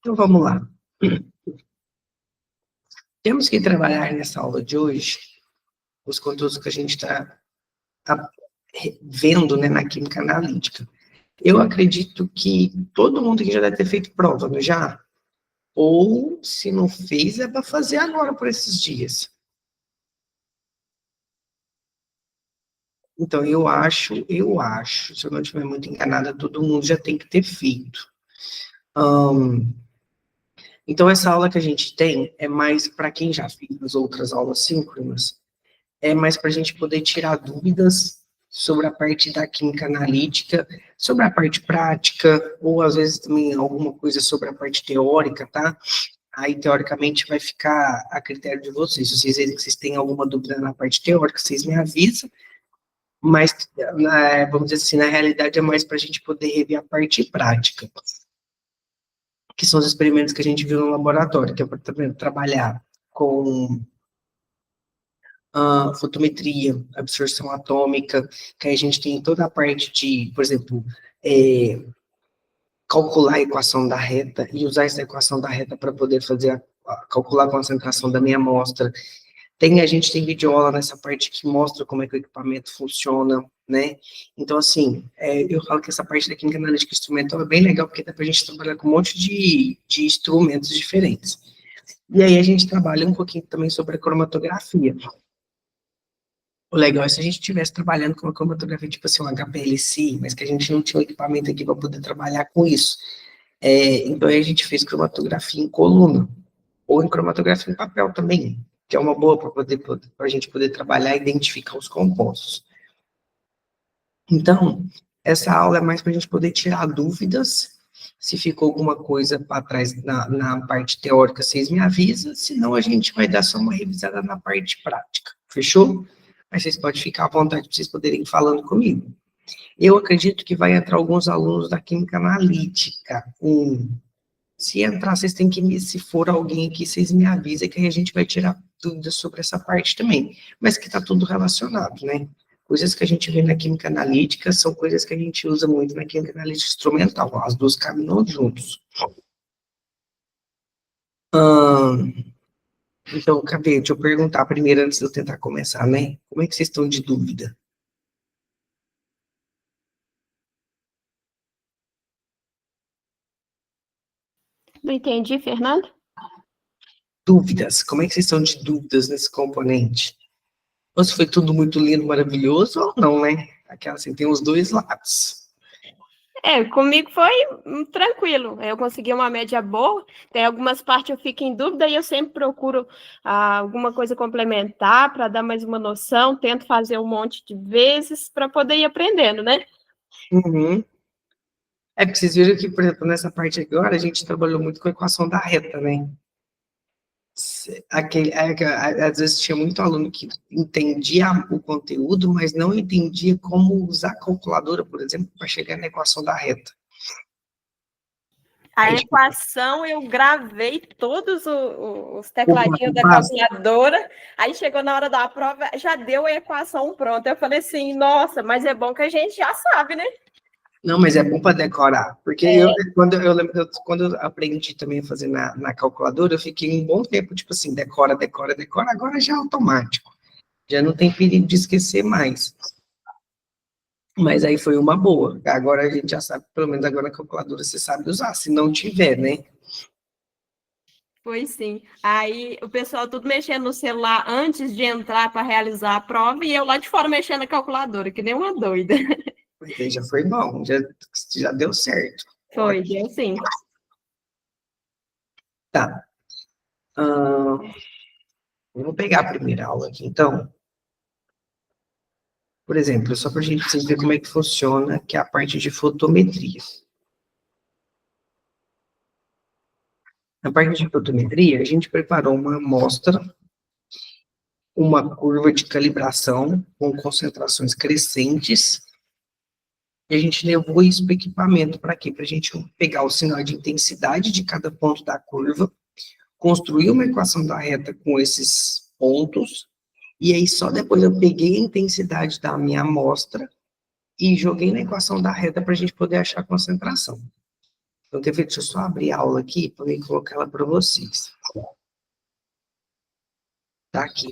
Então, vamos lá. Temos que trabalhar nessa aula de hoje os conteúdos que a gente está vendo, né, na química analítica. Eu acredito que todo mundo aqui já deve ter feito prova, não já? Ou, se não fez, é para fazer agora, por esses dias. Então, eu acho, se eu não estiver muito enganada, todo mundo já tem que ter feito. Então, essa aula que a gente tem é mais para quem já fez as outras aulas síncronas, é mais para a gente poder tirar dúvidas sobre a parte da química analítica, sobre a parte prática, ou às vezes também alguma coisa sobre a parte teórica, tá? Aí, teoricamente, vai ficar a critério de vocês. Se vocês verem que vocês têm alguma dúvida na parte teórica, vocês me avisam, mas, vamos dizer assim, na realidade é mais para a gente poder rever a parte prática, que são os experimentos que a gente viu no laboratório, que é para trabalhar com fotometria, absorção atômica, que aí a gente tem toda a parte de, por exemplo, calcular a equação da reta e usar essa equação da reta para poder fazer calcular a concentração da minha amostra. A gente tem videoaula nessa parte que mostra como é que o equipamento funciona, né? Então, assim, eu falo que essa parte da química analítica instrumental é bem legal, porque dá para a gente trabalhar com um monte de instrumentos diferentes. E aí a gente trabalha um pouquinho também sobre a cromatografia. O legal é se a gente estivesse trabalhando com uma cromatografia, tipo assim, um HPLC, mas que a gente não tinha um equipamento aqui para poder trabalhar com isso. Então, aí a gente fez cromatografia em coluna, ou em cromatografia em papel também, que é uma boa para a gente poder trabalhar e identificar os compostos. Então, essa aula é mais para a gente poder tirar dúvidas. Se ficou alguma coisa para trás na parte teórica, vocês me avisam, senão a gente vai dar só uma revisada na parte prática. Fechou? Mas vocês podem ficar à vontade para vocês poderem ir falando comigo. Eu acredito que vai entrar alguns alunos da química analítica. Se entrar, vocês têm que, se for alguém aqui, vocês me avisem que aí a gente vai tirar dúvidas sobre essa parte também. Mas que está tudo relacionado, né? Coisas que a gente vê na química analítica são coisas que a gente usa muito na química analítica instrumental. As duas caminham juntos. Então, cadê? Deixa eu perguntar primeiro, antes de eu tentar começar, né? Como é que vocês estão de dúvida? Não entendi, Fernando? Dúvidas. Como é que vocês estão de dúvidas nesse componente? Ou se foi tudo muito lindo, maravilhoso, ou não, né? Aquela assim, tem os dois lados. Comigo foi tranquilo. Eu consegui uma média boa. Tem algumas partes eu fico em dúvida e eu sempre procuro alguma coisa complementar para dar mais uma noção. Tento fazer um monte de vezes para poder ir aprendendo, né? Uhum. Porque vocês viram que, por exemplo, nessa parte agora, a gente trabalhou muito com a equação da reta, né? Às vezes tinha muito aluno que entendia o conteúdo, mas não entendia como usar a calculadora, por exemplo, para chegar na equação da reta. A equação, eu gravei todos os tecladinhos da calculadora, aí chegou na hora da prova, já deu a equação pronta. Eu falei assim, nossa, mas é bom que a gente já sabe, né? Não, mas é bom para decorar, porque quando eu aprendi também a fazer na calculadora, eu fiquei um bom tempo, tipo assim, decora, agora já é automático, já não tem perigo de esquecer mais. Mas aí foi uma boa, agora a gente já sabe, pelo menos agora na calculadora você sabe usar, se não tiver, né? Foi sim. Aí o pessoal tudo mexendo no celular antes de entrar para realizar a prova e eu lá de fora mexendo na calculadora, que nem uma doida. Pois aí já foi bom, já deu certo. Foi, deu sim. Tá. Vou pegar a primeira aula aqui, então. Por exemplo, só para a gente ver como é que funciona, que é a parte de fotometria. Na parte de fotometria, a gente preparou uma amostra, uma curva de calibração com concentrações crescentes, e a gente levou isso para o equipamento, para quê? Para a gente pegar o sinal de intensidade de cada ponto da curva, construir uma equação da reta com esses pontos, e aí só depois eu peguei a intensidade da minha amostra e joguei na equação da reta para a gente poder achar a concentração. Então, quer ver? Deixa eu só abrir a aula aqui para eu colocar ela para vocês. Tá aqui.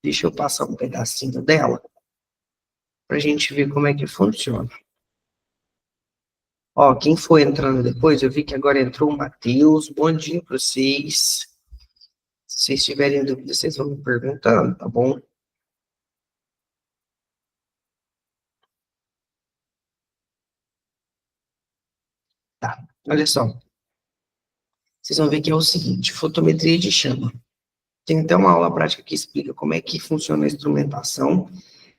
Deixa eu passar um pedacinho dela para a gente ver como é que funciona. Ó, quem foi entrando depois, eu vi que agora entrou o Matheus. Bom dia para vocês. Se vocês tiverem dúvida, vocês vão me perguntando, tá bom? Tá, olha só. Vocês vão ver que é o seguinte, fotometria de chama. Tem até uma aula prática que explica como é que funciona a instrumentação,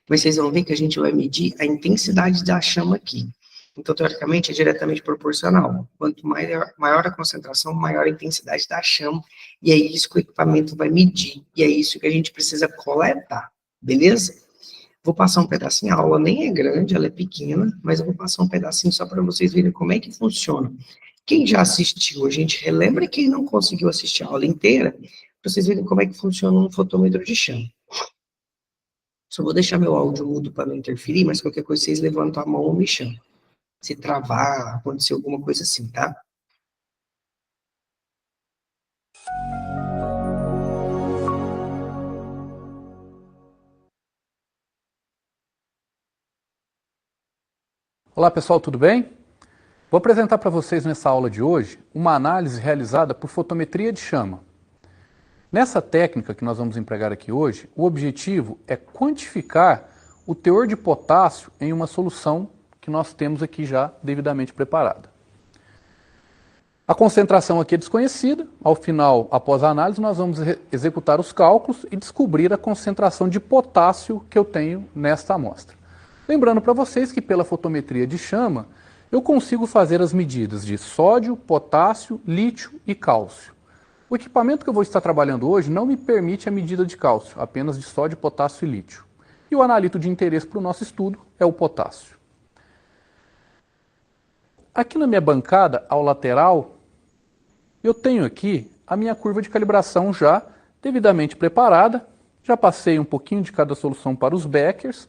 mas vocês vão ver que a gente vai medir a intensidade da chama aqui. Então, teoricamente, é diretamente proporcional. Quanto maior a concentração, maior a intensidade da chama, e é isso que o equipamento vai medir, e é isso que a gente precisa coletar, beleza? Vou passar um pedacinho, a aula nem é grande, ela é pequena, mas eu vou passar um pedacinho só para vocês verem como é que funciona. Quem já assistiu, a gente relembra, e quem não conseguiu assistir a aula inteira, para vocês verem como é que funciona um fotômetro de chama. Só vou deixar meu áudio mudo para não interferir, mas qualquer coisa vocês levantam a mão ou me chamam. Se travar, acontecer alguma coisa assim, tá? Olá pessoal, tudo bem? Vou apresentar para vocês nessa aula de hoje uma análise realizada por fotometria de chama. Nessa técnica que nós vamos empregar aqui hoje, o objetivo é quantificar o teor de potássio em uma solução que nós temos aqui já devidamente preparada. A concentração aqui é desconhecida, ao final, após a análise, nós vamos executar os cálculos e descobrir a concentração de potássio que eu tenho nesta amostra. Lembrando para vocês que pela fotometria de chama, eu consigo fazer as medidas de sódio, potássio, lítio e cálcio. O equipamento que eu vou estar trabalhando hoje não me permite a medida de cálcio, apenas de sódio, potássio e lítio. E o analito de interesse para o nosso estudo é o potássio. Aqui na minha bancada, ao lateral, eu tenho aqui a minha curva de calibração já devidamente preparada. Já passei um pouquinho de cada solução para os beckers.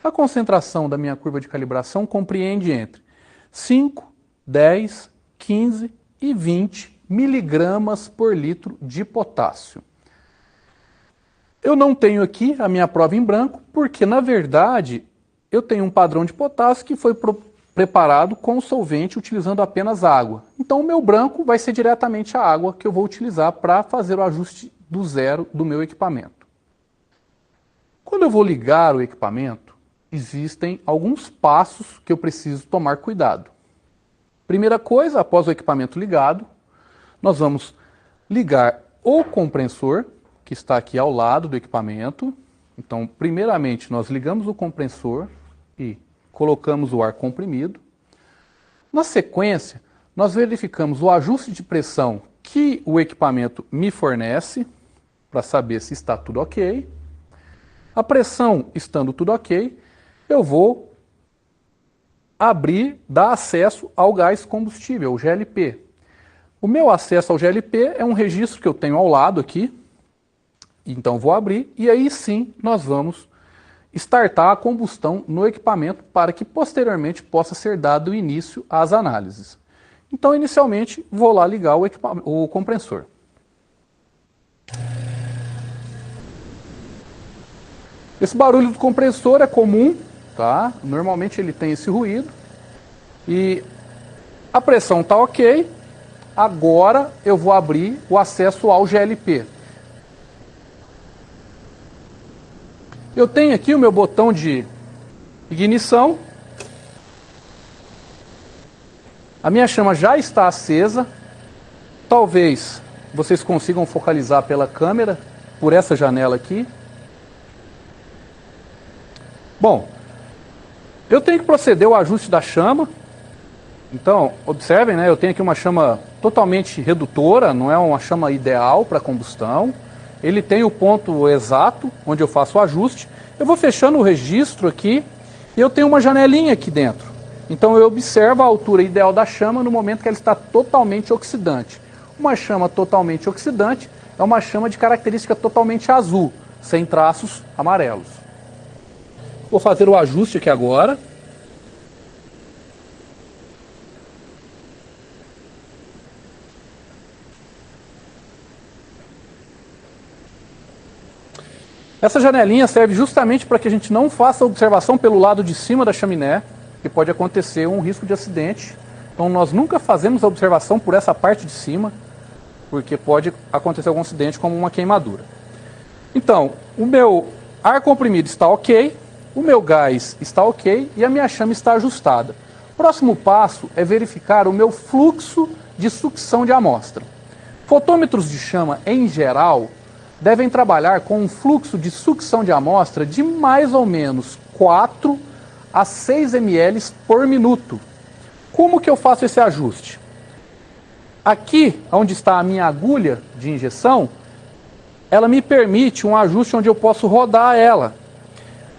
A concentração da minha curva de calibração compreende entre 5, 10, 15 e 20 miligramas por litro de potássio. Eu não tenho aqui a minha prova em branco, porque na verdade eu tenho um padrão de potássio que foi preparado com solvente utilizando apenas água. Então o meu branco vai ser diretamente a água que eu vou utilizar para fazer o ajuste do zero do meu equipamento. Quando eu vou ligar o equipamento, existem alguns passos que eu preciso tomar cuidado. Primeira coisa, após o equipamento ligado, nós vamos ligar o compressor, que está aqui ao lado do equipamento. Então, primeiramente, nós ligamos o compressor e colocamos o ar comprimido. Na sequência, nós verificamos o ajuste de pressão que o equipamento me fornece, para saber se está tudo ok. A pressão estando tudo ok, eu vou abrir, dar acesso ao gás combustível, o GLP. O meu acesso ao GLP é um registro que eu tenho ao lado aqui. Então vou abrir e aí sim nós vamos startar a combustão no equipamento para que posteriormente possa ser dado início às análises. Então inicialmente vou lá ligar o compressor. Esse barulho do compressor é comum, tá? Normalmente ele tem esse ruído. E a pressão está ok. Agora eu vou abrir o acesso ao GLP. Eu tenho aqui o meu botão de ignição. A minha chama já está acesa. Talvez vocês consigam focalizar pela câmera, por essa janela aqui. Bom, eu tenho que proceder ao ajuste da chama. Então, observem, né, eu tenho aqui uma chama totalmente redutora, não é uma chama ideal para combustão. Ele tem o ponto exato onde eu faço o ajuste. Eu vou fechando o registro aqui e eu tenho uma janelinha aqui dentro. Então eu observo a altura ideal da chama no momento que ela está totalmente oxidante. Uma chama totalmente oxidante é uma chama de característica totalmente azul, sem traços amarelos. Vou fazer o ajuste aqui agora. Essa janelinha serve justamente para que a gente não faça observação pelo lado de cima da chaminé, que pode acontecer um risco de acidente. Então nós nunca fazemos a observação por essa parte de cima, porque pode acontecer algum acidente como uma queimadura. Então, o meu ar comprimido está ok, o meu gás está ok e a minha chama está ajustada. O próximo passo é verificar o meu fluxo de sucção de amostra. Fotômetros de chama, em geral, devem trabalhar com um fluxo de sucção de amostra de mais ou menos 4 a 6 ml por minuto. Como que eu faço esse ajuste? Aqui, onde está a minha agulha de injeção, ela me permite um ajuste onde eu posso rodar ela.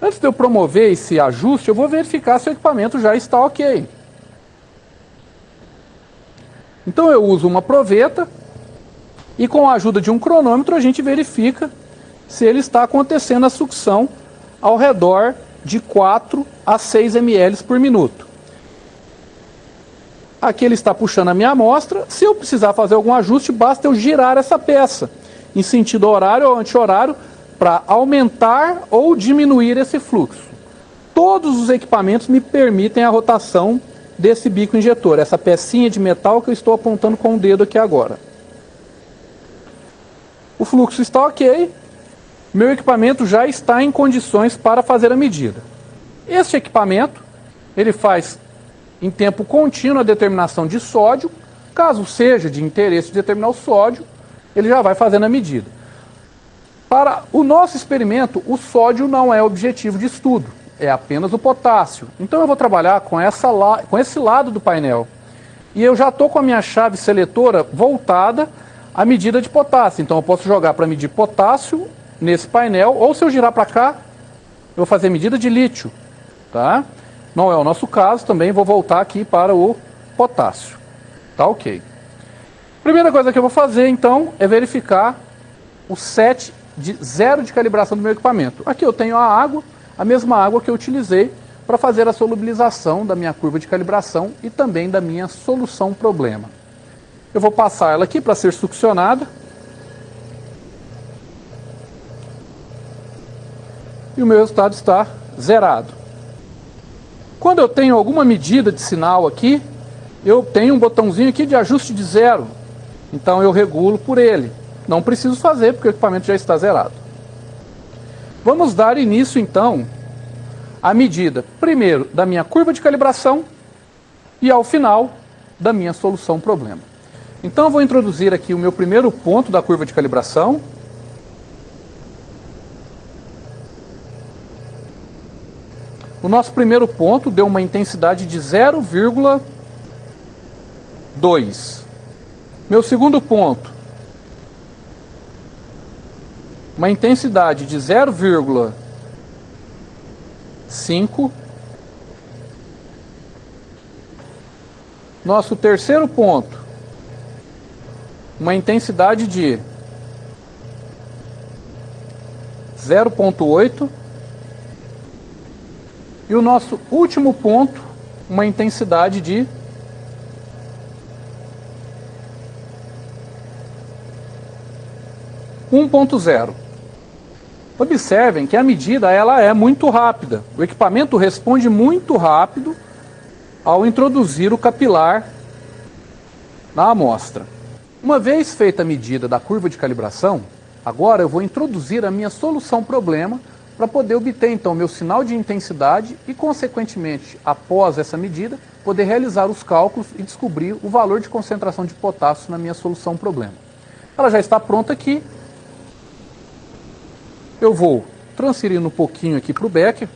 Antes de eu promover esse ajuste, eu vou verificar se o equipamento já está ok. Então eu uso uma proveta e com a ajuda de um cronômetro a gente verifica se ele está acontecendo a sucção ao redor de 4 a 6 ml por minuto. Aqui ele está puxando a minha amostra. Se eu precisar fazer algum ajuste, basta eu girar essa peça em sentido horário ou anti-horário para aumentar ou diminuir esse fluxo. Todos os equipamentos me permitem a rotação desse bico injetor, essa pecinha de metal que eu estou apontando com o dedo aqui agora. O fluxo está ok, meu equipamento já está em condições para fazer a medida. Este equipamento, ele faz em tempo contínuo a determinação de sódio. Caso seja de interesse determinar o sódio, ele já vai fazendo a medida. Para o nosso experimento, o sódio não é objetivo de estudo, é apenas o potássio. Então eu vou trabalhar com esse lado do painel. E eu já estou com a minha chave seletora voltada à medida de potássio. Então eu posso jogar para medir potássio nesse painel, ou se eu girar para cá, eu vou fazer medida de lítio. Tá? Não é o nosso caso, também vou voltar aqui para o potássio. Tá ok. Primeira coisa que eu vou fazer, então, é verificar o set de zero de calibração do meu equipamento. Aqui eu tenho a água, a mesma água que eu utilizei para fazer a solubilização da minha curva de calibração e também da minha solução problema. Eu vou passar ela aqui para ser succionada. E o meu resultado está zerado. Quando eu tenho alguma medida de sinal aqui, eu tenho um botãozinho aqui de ajuste de zero. Então eu regulo por ele. Não preciso fazer porque o equipamento já está zerado. Vamos dar início então à medida, primeiro, da minha curva de calibração e ao final da minha solução problema. Então eu vou introduzir aqui o meu primeiro ponto da curva de calibração. O nosso primeiro ponto deu uma intensidade de 0,2. Meu segundo ponto, uma intensidade de 0,5. Nosso terceiro ponto, uma intensidade de 0,8. E o nosso último ponto, uma intensidade de 1,0. Observem que a medida ela é muito rápida. O equipamento responde muito rápido ao introduzir o capilar na amostra. Uma vez feita a medida da curva de calibração, agora eu vou introduzir a minha solução problema para poder obter então meu sinal de intensidade e, consequentemente, após essa medida, poder realizar os cálculos e descobrir o valor de concentração de potássio na minha solução problema. Ela já está pronta aqui. Eu vou transferindo um pouquinho aqui para o becker.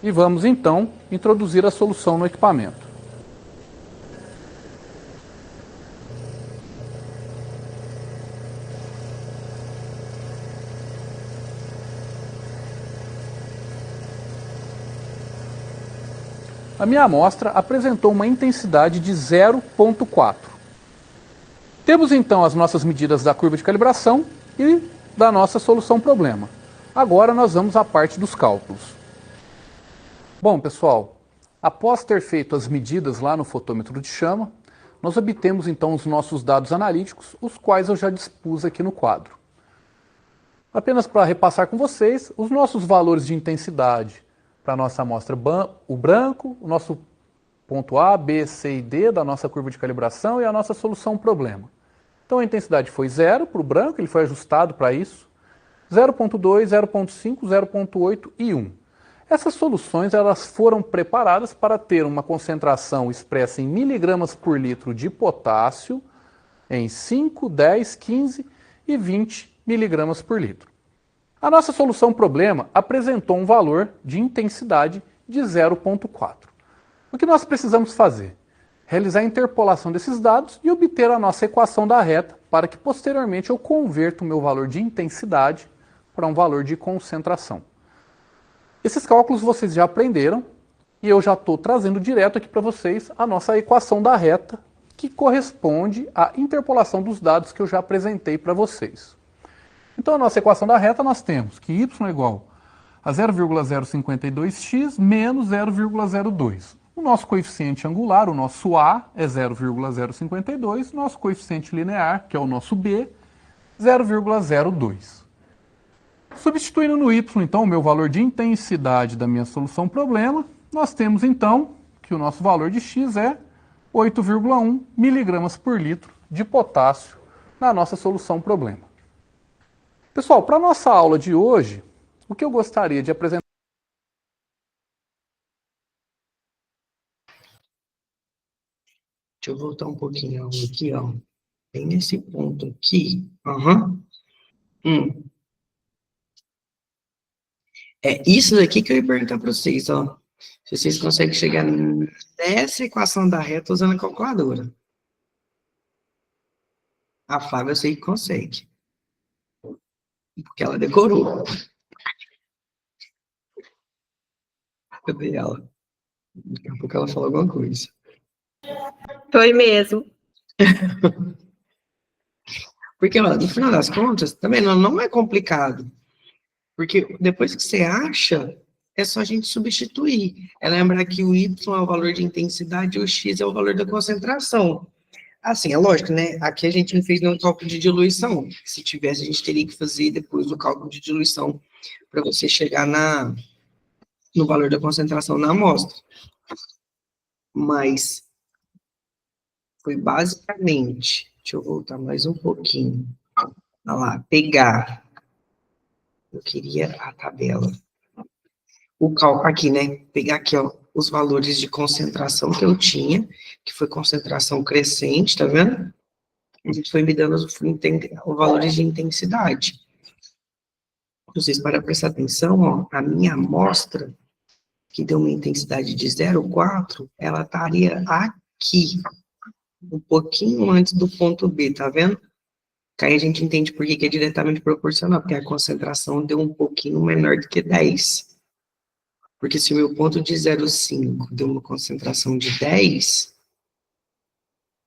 E vamos então introduzir a solução no equipamento. A minha amostra apresentou uma intensidade de 0,4. Temos então as nossas medidas da curva de calibração e da nossa solução problema. Agora nós vamos à parte dos cálculos. Bom, pessoal, após ter feito as medidas lá no fotômetro de chama, nós obtemos então os nossos dados analíticos, os quais eu já dispus aqui no quadro. Apenas para repassar com vocês, os nossos valores de intensidade para a nossa amostra, o branco, o nosso ponto A, B, C e D da nossa curva de calibração e a nossa solução problema. Então a intensidade foi 0 para o branco, ele foi ajustado para isso, 0.2, 0.5, 0.8 e 1. Essas soluções elas foram preparadas para ter uma concentração expressa em miligramas por litro de potássio em 5, 10, 15 e 20 miligramas por litro. A nossa solução problema apresentou um valor de intensidade de 0.4. O que nós precisamos fazer? Realizar a interpolação desses dados e obter a nossa equação da reta para que posteriormente eu converta o meu valor de intensidade para um valor de concentração. Esses cálculos vocês já aprenderam e eu já estou trazendo direto aqui para vocês a nossa equação da reta, que corresponde à interpolação dos dados que eu já apresentei para vocês. Então a nossa equação da reta nós temos que y é igual a 0,052x menos 0,02. O nosso coeficiente angular, o nosso A, é 0,052, nosso coeficiente linear, que é o nosso B, 0,02. Substituindo no y, então, o meu valor de intensidade da minha solução problema, nós temos, então, que o nosso valor de x é 8,1 miligramas por litro de potássio na nossa solução problema. Pessoal, para a nossa aula de hoje, o que eu gostaria de apresentar... Deixa eu voltar um pouquinho aqui, ó. Tem nesse ponto aqui. Aham. É isso daqui que eu ia perguntar para vocês, ó. Se vocês conseguem chegar nessa equação da reta usando a calculadora. A Flávia eu sei que consegue. Porque ela decorou. Cadê ela? Daqui a pouco ela fala alguma coisa. Foi mesmo. Porque, ó, no final das contas, também não é complicado. Porque depois que você acha, é só a gente substituir. É lembrar que o Y é o valor de intensidade e o X é o valor da concentração. Assim, é lógico, né? Aqui a gente não fez nenhum cálculo de diluição. Se tivesse, a gente teria que fazer depois o cálculo de diluição para você chegar no valor da concentração na amostra. Mas foi basicamente, deixa eu voltar mais um pouquinho. Olha lá, pegar. Eu queria a tabela. O cálculo aqui, né? Pegar aqui, ó, os valores de concentração que eu tinha, que foi concentração crescente, tá vendo? A gente foi me dando os valores de intensidade. Vocês para prestar atenção, ó, a minha amostra, que deu uma intensidade de 0,4, ela estaria aqui, um pouquinho antes do ponto B, tá vendo? Que aí a gente entende por que é diretamente proporcional, porque a concentração deu um pouquinho menor do que 10. Porque se o meu ponto de 0,5 deu uma concentração de 10,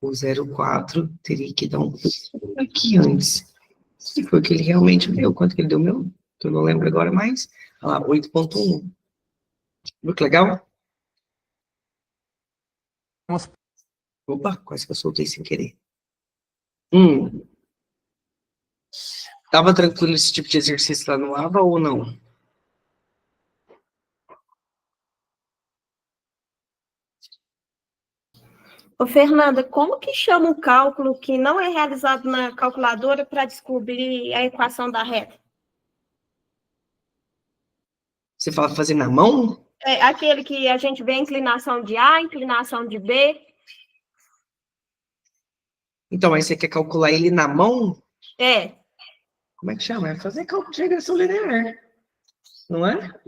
o 0,4 teria que dar um pouquinho aqui antes. E foi o que ele realmente deu. Quanto que ele deu meu? Que eu não lembro agora mais. Olha lá, 8,1. Viu que legal? Opa, quase que eu soltei sem querer. Tava tranquilo esse tipo de exercício lá no ABA ou não? Ô, Fernanda, como que chama o cálculo que não é realizado na calculadora para descobrir a equação da reta? Você fala fazer na mão? É aquele que a gente vê a inclinação de A, inclinação de B. Então, aí você quer calcular ele na mão? É. Como é que chama? É fazer cálculo de regressão linear. Não é?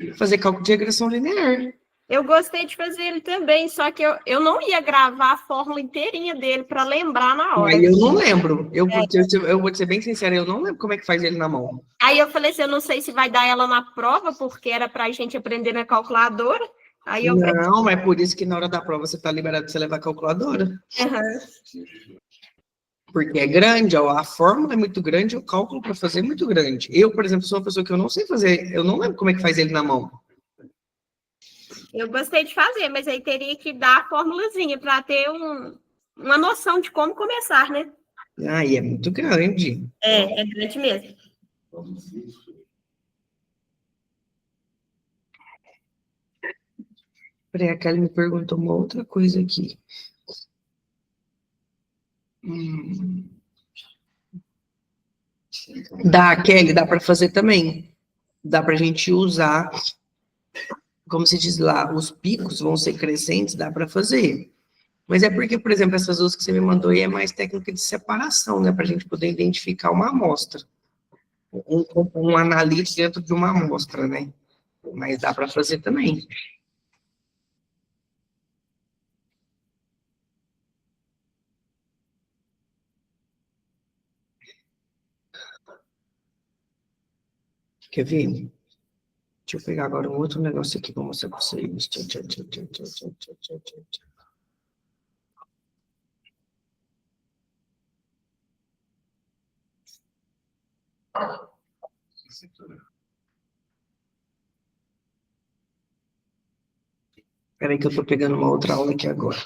É. Fazer cálculo de regressão linear. Eu gostei de fazer ele também, só que eu não ia gravar a fórmula inteirinha dele para lembrar na hora. Aí eu não lembro. Eu vou ser bem sincera, eu não lembro como é que faz ele na mão. Aí eu falei assim, eu não sei se vai dar ela na prova, porque era para a gente aprender na calculadora. Aí eu... Não, mas é por isso que na hora da prova você está liberado de você levar a calculadora. Uhum. Porque é grande, ó, a fórmula é muito grande, o cálculo para fazer é muito grande. Eu, por exemplo, sou uma pessoa que eu não sei fazer, eu não lembro como é que faz ele na mão. Eu gostei de fazer, mas aí teria que dar a formulazinha para ter uma noção de como começar, né? Ai, é muito grande. É grande mesmo. Peraí, a Kelly me perguntou uma outra coisa aqui. Dá, Kelly, dá para fazer também. Dá para a gente usar, como se diz lá, os picos vão ser crescentes, dá para fazer. Mas é porque, por exemplo, essas duas que você me mandou aí é mais técnica de separação, né? Para a gente poder identificar uma amostra. Um analítico dentro de uma amostra, né? Mas dá para fazer também. Quer ver? Deixa eu pegar agora um outro negócio aqui para mostrar para vocês. Tchau, tchau, tchau, tchau, tchau, tchau, tchau, tchau, tchau, tchau. Espera aí que eu estou pegando uma outra aula aqui agora.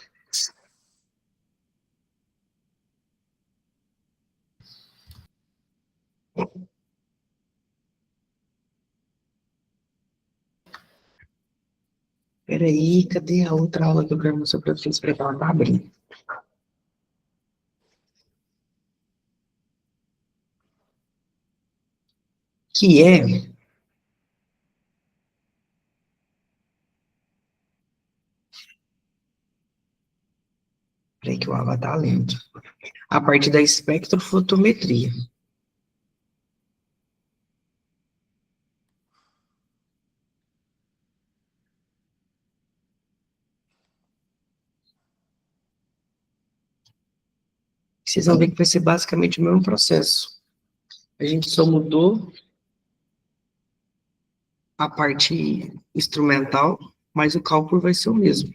Espera aí, cadê a outra aula que eu quero mostrar para vocês? Espera que ela tá abrindo. Que é... Peraí que o Ava tá lento. A parte da espectrofotometria. Vocês vão ver que vai ser basicamente o mesmo processo. A gente só mudou a parte instrumental, mas o cálculo vai ser o mesmo.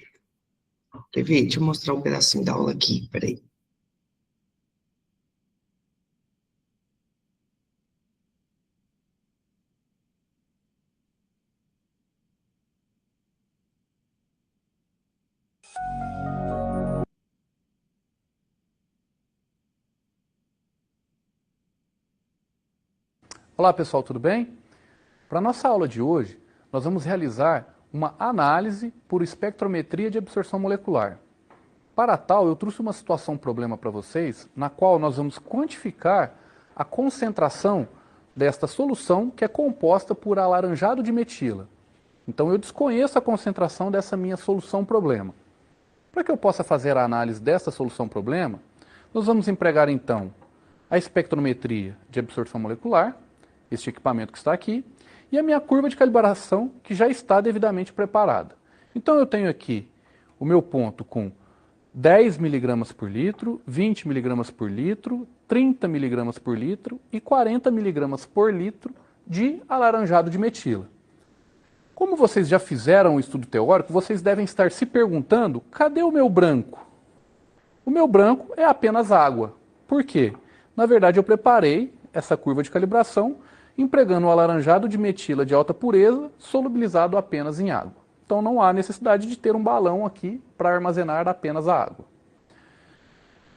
Quer ver? Deixa eu mostrar um pedacinho da aula aqui, peraí. Olá pessoal, tudo bem? Para a nossa aula de hoje, nós vamos realizar uma análise por espectrometria de absorção molecular. Para tal, eu trouxe uma situação problema para vocês, na qual nós vamos quantificar a concentração desta solução que é composta por alaranjado de metila. Então eu desconheço a concentração dessa minha solução problema. Para que eu possa fazer a análise dessa solução problema, nós vamos empregar então a espectrometria de absorção molecular, este equipamento que está aqui, e a minha curva de calibração que já está devidamente preparada. Então eu tenho aqui o meu ponto com 10 mg por litro, 20 mg por litro, 30 mg por litro e 40 mg por litro de alaranjado de metila. Como vocês já fizeram o estudo teórico, vocês devem estar se perguntando, cadê o meu branco? O meu branco é apenas água. Por quê? Na verdade eu preparei essa curva de calibração empregando o alaranjado de metila de alta pureza solubilizado apenas em água. Então não há necessidade de ter um balão aqui para armazenar apenas a água.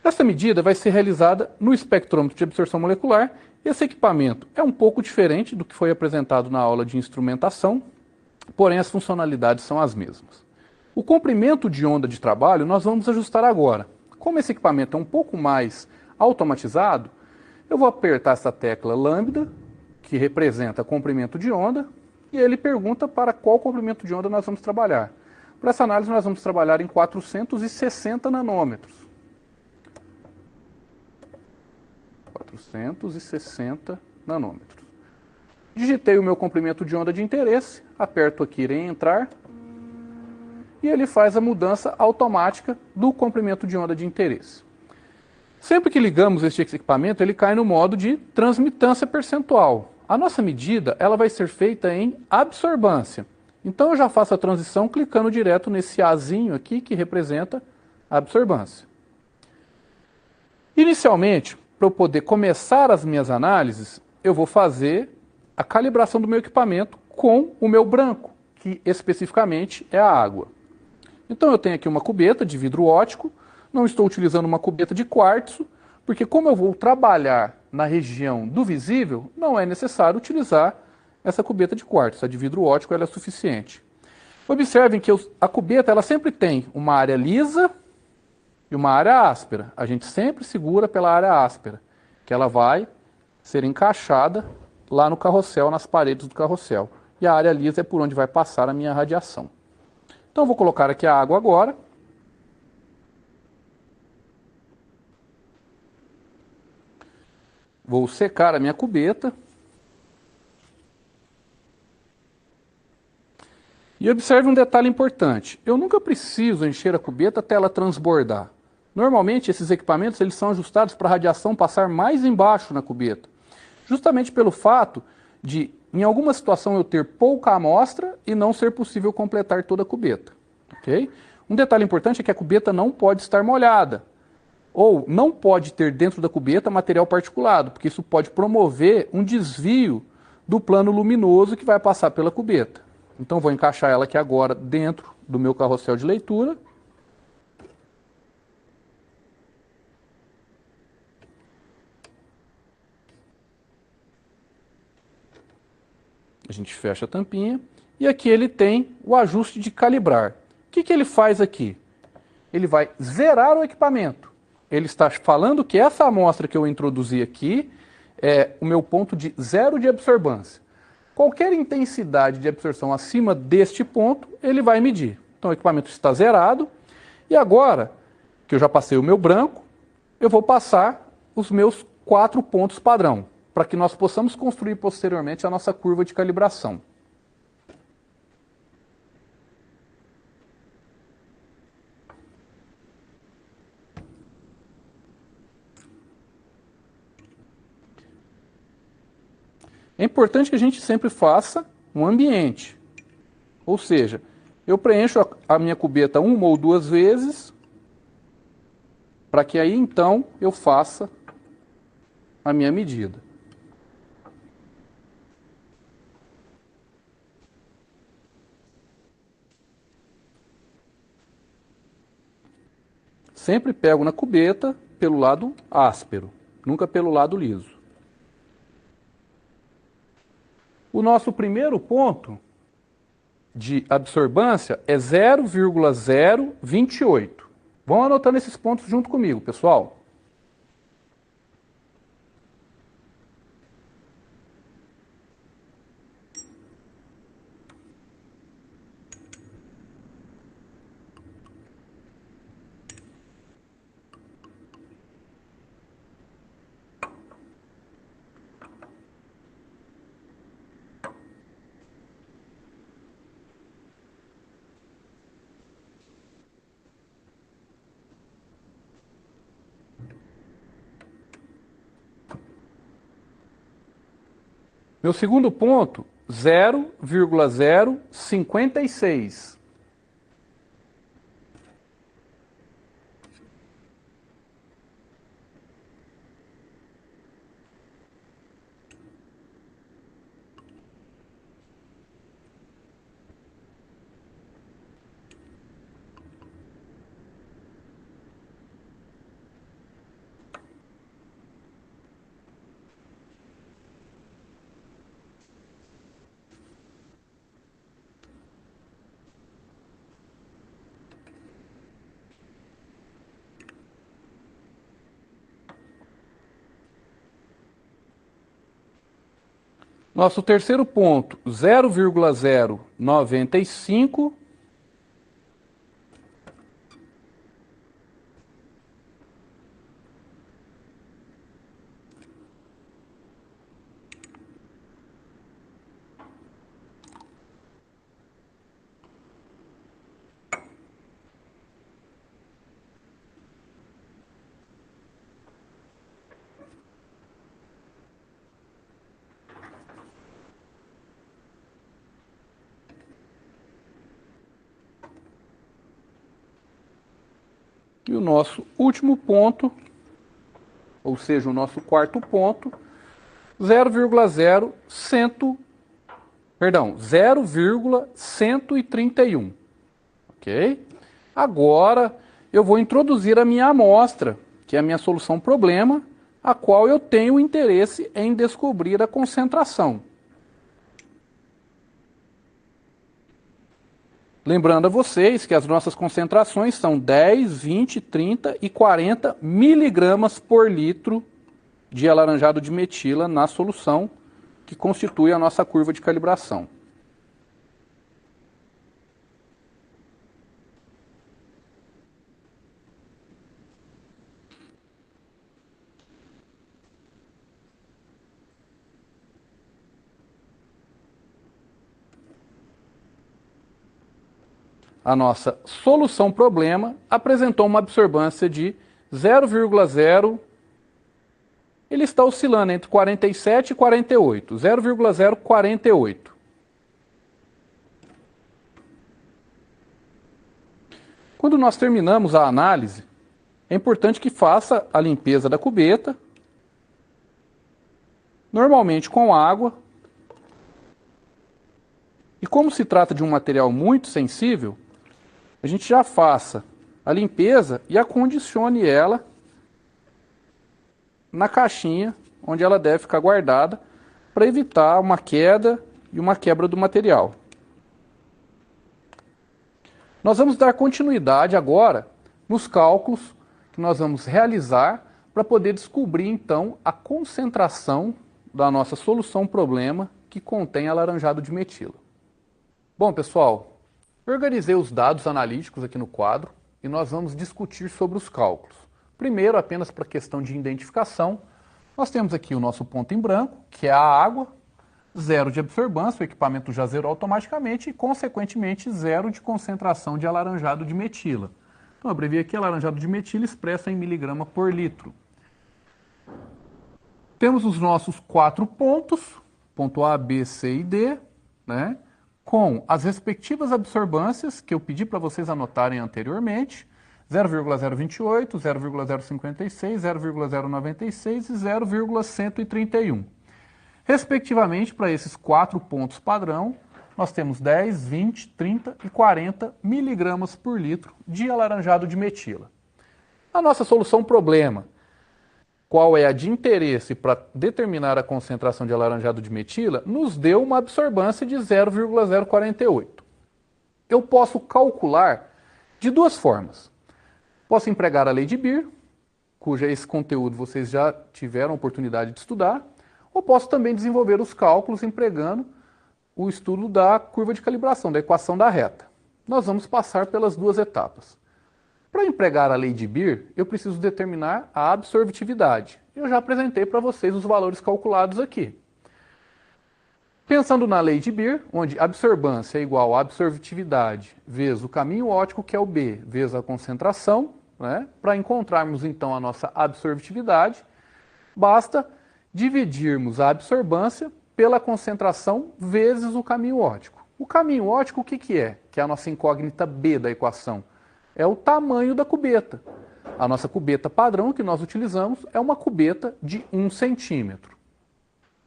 Essa medida vai ser realizada no espectrômetro de absorção molecular. Esse equipamento é um pouco diferente do que foi apresentado na aula de instrumentação, porém as funcionalidades são as mesmas. O comprimento de onda de trabalho nós vamos ajustar agora. Como esse equipamento é um pouco mais automatizado, eu vou apertar essa tecla lambda, que representa comprimento de onda, e ele pergunta para qual comprimento de onda nós vamos trabalhar. Para essa análise nós vamos trabalhar em 460 nanômetros. 460 nanômetros. Digitei o meu comprimento de onda de interesse, aperto aqui em entrar, e ele faz a mudança automática do comprimento de onda de interesse. Sempre que ligamos este equipamento, ele cai no modo de transmitância percentual. A nossa medida ela vai ser feita em absorbância. Então eu já faço a transição clicando direto nesse Azinho aqui que representa a absorbância. Inicialmente, para eu poder começar as minhas análises, eu vou fazer a calibração do meu equipamento com o meu branco, que especificamente é a água. Então eu tenho aqui uma cubeta de vidro óptico, não estou utilizando uma cubeta de quartzo, porque como eu vou trabalhar na região do visível, não é necessário utilizar essa cubeta de quartzo, a de vidro óptico ela é suficiente. Observem que a cubeta ela sempre tem uma área lisa e uma área áspera. A gente sempre segura pela área áspera, que ela vai ser encaixada lá no carrossel, nas paredes do carrossel. E a área lisa é por onde vai passar a minha radiação. Então eu vou colocar aqui a água agora. Vou secar a minha cubeta. E observe um detalhe importante. Eu nunca preciso encher a cubeta até ela transbordar. Normalmente esses equipamentos eles são ajustados para a radiação passar mais embaixo na cubeta. Justamente pelo fato de, em alguma situação, eu ter pouca amostra e não ser possível completar toda a cubeta. Okay? Um detalhe importante é que a cubeta não pode estar molhada. Ou não pode ter dentro da cubeta material particulado, porque isso pode promover um desvio do plano luminoso que vai passar pela cubeta. Então vou encaixar ela aqui agora dentro do meu carrossel de leitura. A gente fecha a tampinha. E aqui ele tem o ajuste de calibrar. O que ele faz aqui? Ele vai zerar o equipamento. Ele está falando que essa amostra que eu introduzi aqui é o meu ponto de zero de absorbância. Qualquer intensidade de absorção acima deste ponto, ele vai medir. Então o equipamento está zerado. E agora, que eu já passei o meu branco, eu vou passar os meus 4 pontos padrão, para que nós possamos construir posteriormente a nossa curva de calibração. É importante que a gente sempre faça um ambiente. Ou seja, eu preencho a minha cubeta 1 ou 2 vezes, para que aí então eu faça a minha medida. Sempre pego na cubeta pelo lado áspero, nunca pelo lado liso. O nosso primeiro ponto de absorbância é 0,028. Vão anotando esses pontos junto comigo, pessoal. Meu segundo ponto, 0,056. Nosso terceiro ponto, 0,095. E o nosso último ponto, ou seja, o nosso quarto ponto, 0,131. Ok? Agora eu vou introduzir a minha amostra, que é a minha solução problema, a qual eu tenho interesse em descobrir a concentração. Lembrando a vocês que as nossas concentrações são 10, 20, 30 e 40 miligramas por litro de alaranjado de metila na solução que constitui a nossa curva de calibração. A nossa solução problema apresentou uma absorbância de 0,0, ele está oscilando entre 47 e 48, 0,048. Quando nós terminamos a análise, é importante que faça a limpeza da cubeta, normalmente com água. E como se trata de um material muito sensível, a gente já faça a limpeza e acondicione ela na caixinha onde ela deve ficar guardada para evitar uma queda e uma quebra do material. Nós vamos dar continuidade agora nos cálculos que nós vamos realizar para poder descobrir então a concentração da nossa solução problema que contém alaranjado de metila. Bom, pessoal, eu organizei os dados analíticos aqui no quadro e nós vamos discutir sobre os cálculos. Primeiro, apenas para questão de identificação, nós temos aqui o nosso ponto em branco, que é a água, 0 de absorbância, o equipamento já zerou automaticamente e, consequentemente, 0 de concentração de alaranjado de metila. Então, eu abreviei aqui alaranjado de metila expressa em miligrama por litro. Temos os nossos 4 pontos, ponto A, B, C e D, né? Com as respectivas absorbâncias que eu pedi para vocês anotarem anteriormente, 0,028, 0,056, 0,096 e 0,131. Respectivamente, para esses 4 pontos padrão, nós temos 10, 20, 30 e 40 miligramas por litro de alaranjado de metila. A nossa solução problema, qual é a de interesse para determinar a concentração de alaranjado de metila, nos deu uma absorbância de 0,048. Eu posso calcular de duas formas. Posso empregar a lei de Beer, cuja esse conteúdo vocês já tiveram oportunidade de estudar, ou posso também desenvolver os cálculos empregando o estudo da curva de calibração, da equação da reta. Nós vamos passar pelas duas etapas. Para empregar a lei de Beer, eu preciso determinar a absorvitividade. Eu já apresentei para vocês os valores calculados aqui. Pensando na lei de Beer, onde absorbância é igual a absorvitividade vezes o caminho óptico, que é o B, vezes a concentração, né? Para encontrarmos então a nossa absorvitividade, basta dividirmos a absorbância pela concentração vezes o caminho óptico. O caminho óptico o que que é? Que é a nossa incógnita B da equação. É o tamanho da cubeta. A nossa cubeta padrão que nós utilizamos é uma cubeta de 1 centímetro.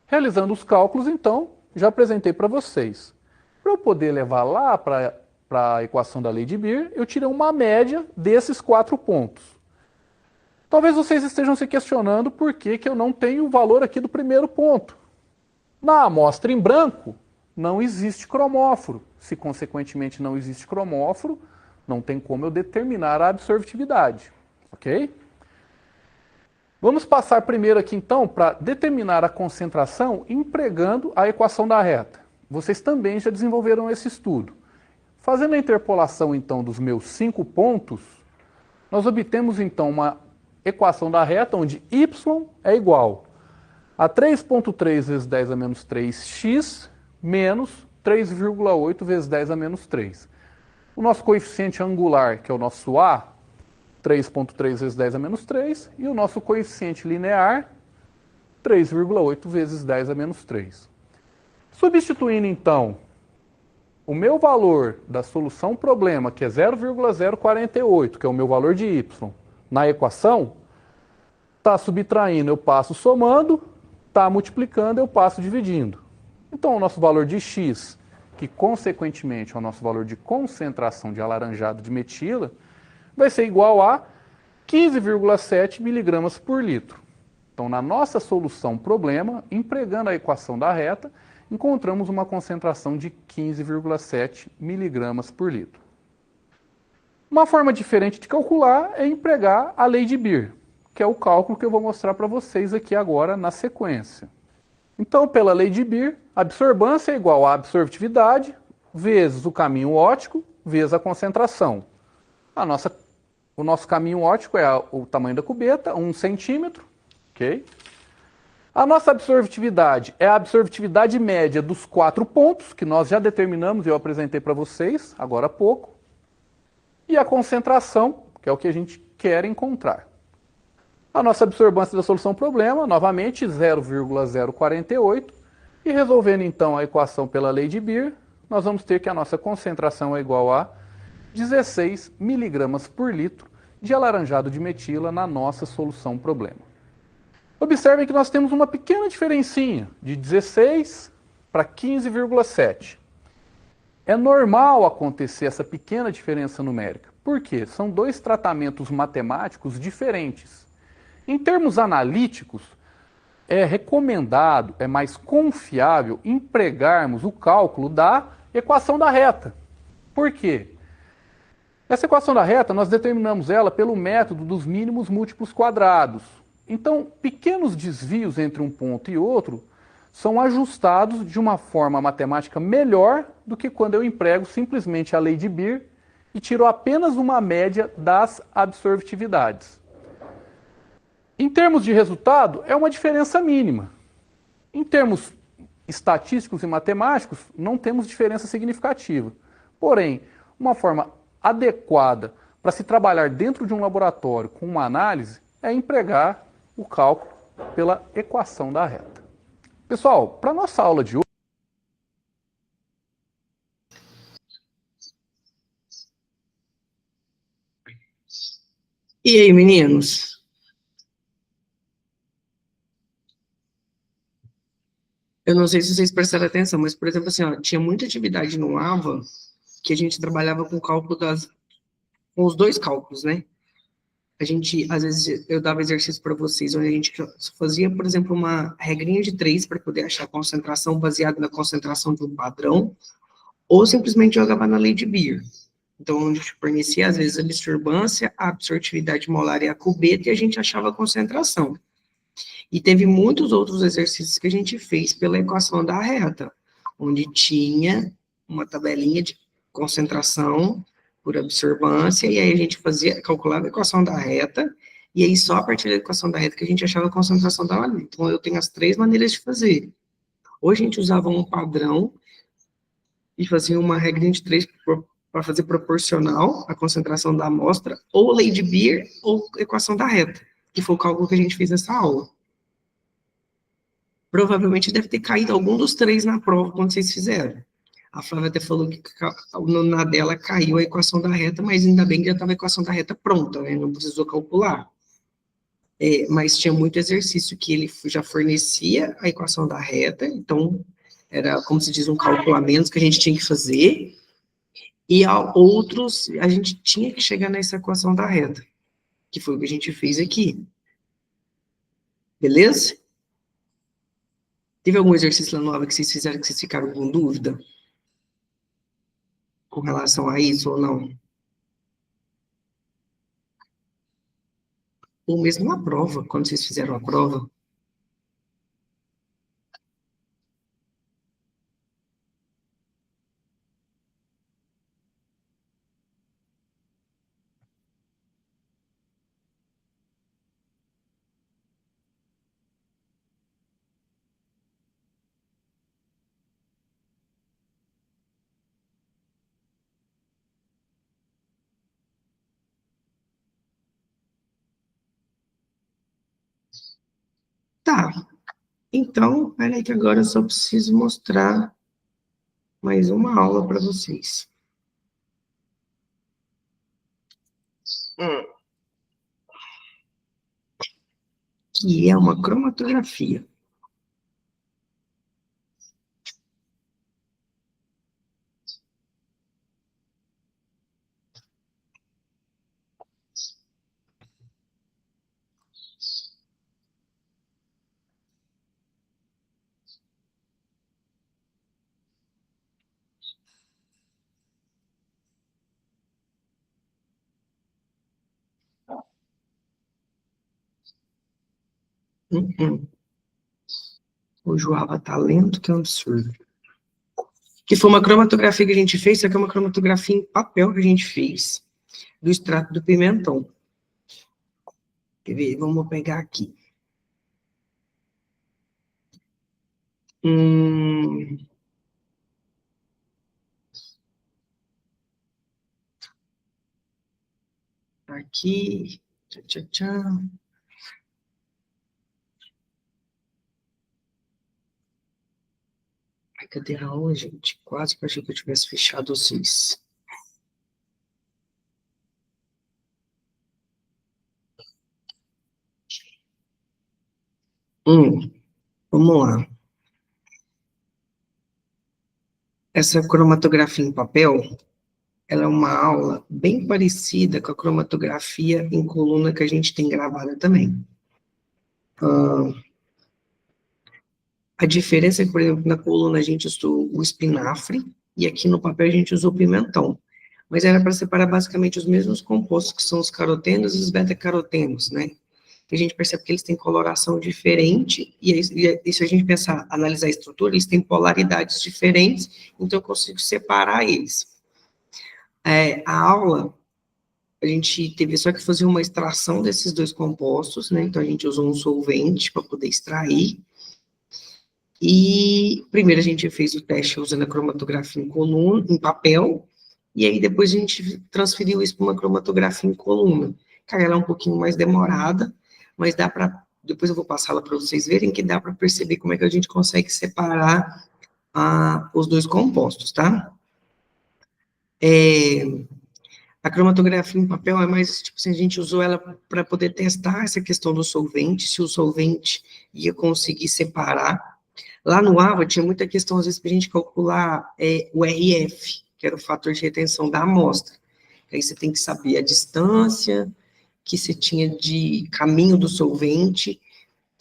Realizando os cálculos, então, já apresentei para vocês. Para eu poder levar lá para a equação da lei de Beer, eu tirei uma média desses 4 pontos. Talvez vocês estejam se questionando por que eu não tenho o valor aqui do primeiro ponto. Na amostra em branco, não existe cromóforo. Se, consequentemente, não existe cromóforo, não tem como eu determinar a absorvitividade, ok? Vamos passar primeiro aqui, então, para determinar a concentração empregando a equação da reta. Vocês também já desenvolveram esse estudo. Fazendo a interpolação, então, dos meus 5 pontos, nós obtemos, então, uma equação da reta onde y é igual a 3,3 vezes 10 a menos 3x menos 3,8 vezes 10 a menos 3. O nosso coeficiente angular, que é o nosso A, 3,3 vezes 10 a menos 3, e o nosso coeficiente linear, 3,8 vezes 10 a menos 3. Substituindo, então, o meu valor da solução problema, que é 0,048, que é o meu valor de y, na equação, Está subtraindo, eu passo somando. Está multiplicando, eu passo dividindo. Então, o nosso valor de x, que consequentemente é o nosso valor de concentração de alaranjado de metila, vai ser igual a 15,7 miligramas por litro. Então, na nossa solução problema, empregando a equação da reta, encontramos uma concentração de 15,7 miligramas por litro. Uma forma diferente de calcular é empregar a lei de Beer, que é o cálculo que eu vou mostrar para vocês aqui agora na sequência. Então, pela lei de Beer, a absorbância é igual à absorvitividade vezes o caminho óptico vezes a concentração. O nosso caminho óptico é o tamanho da cubeta, 1 centímetro. Okay? A nossa absorvitividade é a absorvitividade média dos 4 pontos, que nós já determinamos e eu apresentei para vocês agora há pouco. E a concentração, que é o que a gente quer encontrar. A nossa absorbância da solução problema, novamente, 0,048. E resolvendo então a equação pela lei de Beer, nós vamos ter que a nossa concentração é igual a 16 miligramas por litro de alaranjado de metila na nossa solução problema. Observem que nós temos uma pequena diferencinha, de 16 para 15,7. É normal acontecer essa pequena diferença numérica. Por quê? São dois tratamentos matemáticos diferentes. Em termos analíticos, é recomendado, é mais confiável empregarmos o cálculo da equação da reta. Por quê? Essa equação da reta, nós determinamos ela pelo método dos mínimos múltiplos quadrados. Então, pequenos desvios entre um ponto e outro são ajustados de uma forma matemática melhor do que quando eu emprego simplesmente a lei de Beer e tiro apenas uma média das absorvitividades. Em termos de resultado, é uma diferença mínima. Em termos estatísticos e matemáticos, não temos diferença significativa. Porém, uma forma adequada para se trabalhar dentro de um laboratório com uma análise é empregar o cálculo pela equação da reta. Pessoal, para a nossa aula de hoje, E aí, meninos? Eu não sei se vocês prestaram atenção, mas, por exemplo, assim, ó, tinha muita atividade no AVA que a gente trabalhava com cálculo com os dois cálculos, né? A gente, às vezes, eu dava exercício para vocês, onde a gente fazia, por exemplo, uma regrinha de 3 para poder achar a concentração baseada na concentração de um padrão, ou simplesmente jogava na lei de Beer. Então, onde a gente fornecia, às vezes, a absorbância, a absortividade molar e a cubeta, e a gente achava a concentração. E teve muitos outros exercícios que a gente fez pela equação da reta, onde tinha uma tabelinha de concentração por absorbância, e aí a gente calculava a equação da reta, e aí só a partir da equação da reta que a gente achava a concentração da maneira. Então, eu tenho as 3 maneiras de fazer. Ou a gente usava um padrão e fazia uma regrinha de 3 para fazer proporcional a concentração da amostra, ou lei de Beer, ou equação da reta, que foi o cálculo que a gente fez nessa aula. Provavelmente deve ter caído algum dos 3 na prova quando vocês fizeram. A Flávia até falou que na dela caiu a equação da reta, mas ainda bem que já estava a equação da reta pronta, né? Não precisou calcular. Mas tinha muito exercício que ele já fornecia a equação da reta, então era, como se diz, um cálculo a menos que a gente tinha que fazer, e a outros a gente tinha que chegar nessa equação da reta, que foi o que a gente fez aqui. Beleza? Teve algum exercício lá no AVA que vocês fizeram que vocês ficaram com dúvida? Com relação a isso ou não? Ou mesmo na prova, quando vocês fizeram a prova? Tá. Então, peraí que agora eu só preciso mostrar mais uma aula para vocês. que é uma cromatografia. Uhum. Hoje o Ava tá lento, que é um absurdo. Que foi uma cromatografia que a gente fez, só que é uma cromatografia em papel que a gente fez, do extrato do pimentão. Quer ver? Vamos pegar aqui. Hum, aqui. Tchá, tchá, tchá. Ai, cadê a aula, gente? Quase que eu achei que eu tivesse fechado os CIS. Vamos lá. Essa cromatografia em papel, ela é uma aula bem parecida com a cromatografia em coluna que a gente tem gravada também. A diferença é que, por exemplo, na coluna a gente usou o espinafre e aqui no papel a gente usou o pimentão. Mas era para separar basicamente os mesmos compostos, que são os carotenos e os beta-carotenos, né? E a gente percebe que eles têm coloração diferente, e se a gente pensar, analisar a estrutura, eles têm polaridades diferentes, então eu consigo separar eles. A aula, a gente teve só que fazer uma extração desses dois compostos, né? Então a gente usou um solvente para poder extrair. E primeiro a gente fez o teste usando a cromatografia em coluna, em papel, e aí depois a gente transferiu isso para uma cromatografia em coluna. Cara, ela é um pouquinho mais demorada, mas dá para, depois eu vou passá-la para vocês verem que dá para perceber como é que a gente consegue separar os dois compostos, tá? A cromatografia em papel é mais, tipo assim, a gente usou ela para poder testar essa questão do solvente, se o solvente ia conseguir separar. Lá no AVA tinha muita questão, às vezes, para a gente calcular o RF, que era o fator de retenção da amostra. Aí você tem que saber a distância que você tinha de caminho do solvente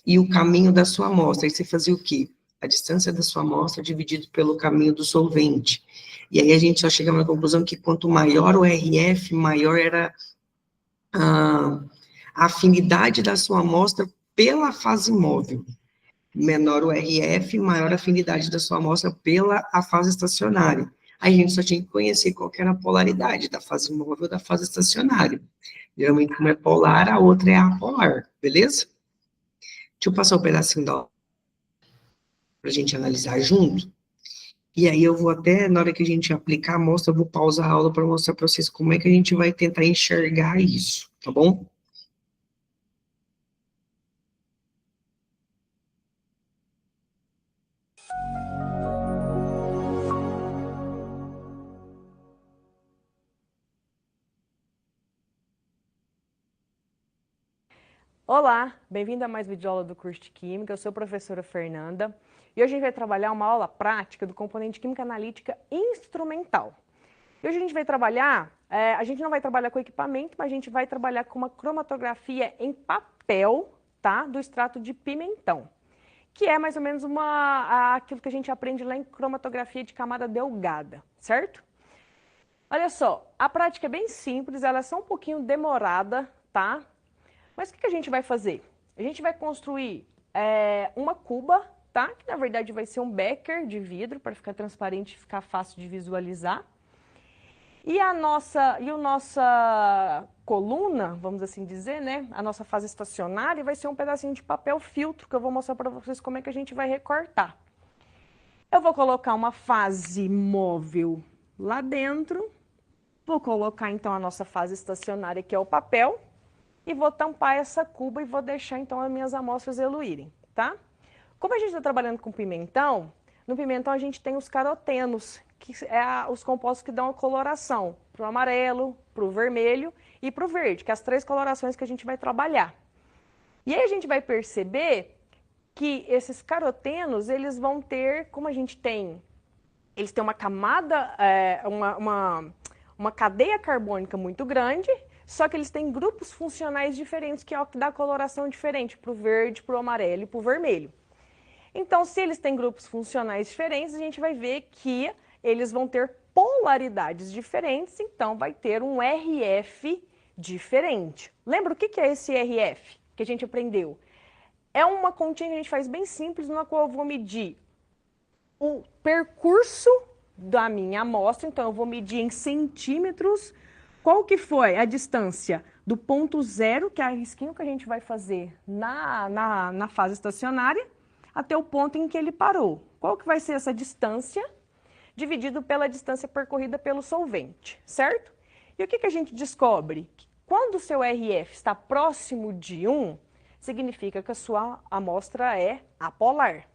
e o caminho da sua amostra. Aí você fazia o quê? A distância da sua amostra dividido pelo caminho do solvente. E aí a gente só chegava na conclusão que quanto maior o RF, maior era a afinidade da sua amostra pela fase móvel. Menor o RF, maior a afinidade da sua amostra pela a fase estacionária. Aí a gente só tinha que conhecer qual que era a polaridade da fase móvel da fase estacionária. Geralmente, uma é polar, a outra é apolar, beleza? Deixa eu passar um pedacinho da para a gente analisar junto. E aí eu vou até, na hora que a gente aplicar a amostra, eu vou pausar a aula para mostrar para vocês como é que a gente vai tentar enxergar isso, tá bom? Olá, bem-vindo a mais vídeo aula do curso de Química, eu sou a professora Fernanda e hoje a gente vai trabalhar uma aula prática do componente Química Analítica Instrumental. E hoje a gente vai trabalhar, a gente não vai trabalhar com equipamento, mas a gente vai trabalhar com uma cromatografia em papel, tá? Do extrato de pimentão, que é mais ou menos aquilo que a gente aprende lá em cromatografia de camada delgada, certo? Olha só, a prática é bem simples, ela é só um pouquinho demorada, tá? Mas o que a gente vai fazer? A gente vai construir uma cuba, tá? Que na verdade vai ser um becker de vidro para ficar transparente e ficar fácil de visualizar. E a nossa coluna, vamos assim dizer, né? A nossa fase estacionária vai ser um pedacinho de papel filtro que eu vou mostrar para vocês como é que a gente vai recortar. Eu vou colocar uma fase móvel lá dentro. Vou colocar então a nossa fase estacionária, que é o papel. E vou tampar essa cuba e vou deixar, então, as minhas amostras eluírem, tá? Como a gente está trabalhando com pimentão, no pimentão a gente tem os carotenos, que é os compostos que dão a coloração para o amarelo, para o vermelho e para o verde, que é as três colorações que a gente vai trabalhar. E aí a gente vai perceber que esses carotenos, eles vão ter, como a gente tem, eles têm uma camada, uma cadeia carbônica muito grande, só que eles têm grupos funcionais diferentes, que é o que dá coloração diferente para o verde, para o amarelo e para o vermelho. Então, se eles têm grupos funcionais diferentes, a gente vai ver que eles vão ter polaridades diferentes, então vai ter um RF diferente. Lembra o que é esse RF que a gente aprendeu? É uma continha que a gente faz bem simples, na qual eu vou medir o percurso da minha amostra, então eu vou medir em centímetros qual que foi a distância do ponto zero, que é o risquinho que a gente vai fazer na fase estacionária, até o ponto em que ele parou. Qual que vai ser essa distância? Dividido pela distância percorrida pelo solvente, certo? E o que a gente descobre? Que quando o seu RF está próximo de 1, significa que a sua amostra é apolar.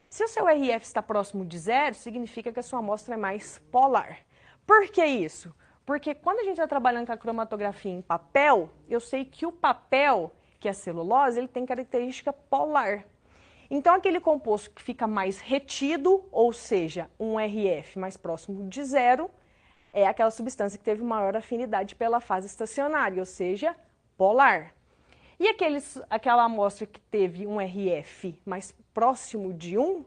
Se o seu RF está próximo de 0, significa que a sua amostra é mais polar. Por que isso? Porque quando a gente está trabalhando com a cromatografia em papel, eu sei que o papel, que é a celulose, ele tem característica polar. Então, aquele composto que fica mais retido, ou seja, um RF mais próximo de 0, é aquela substância que teve maior afinidade pela fase estacionária, ou seja, polar. E aquela amostra que teve um RF mais próximo de 1,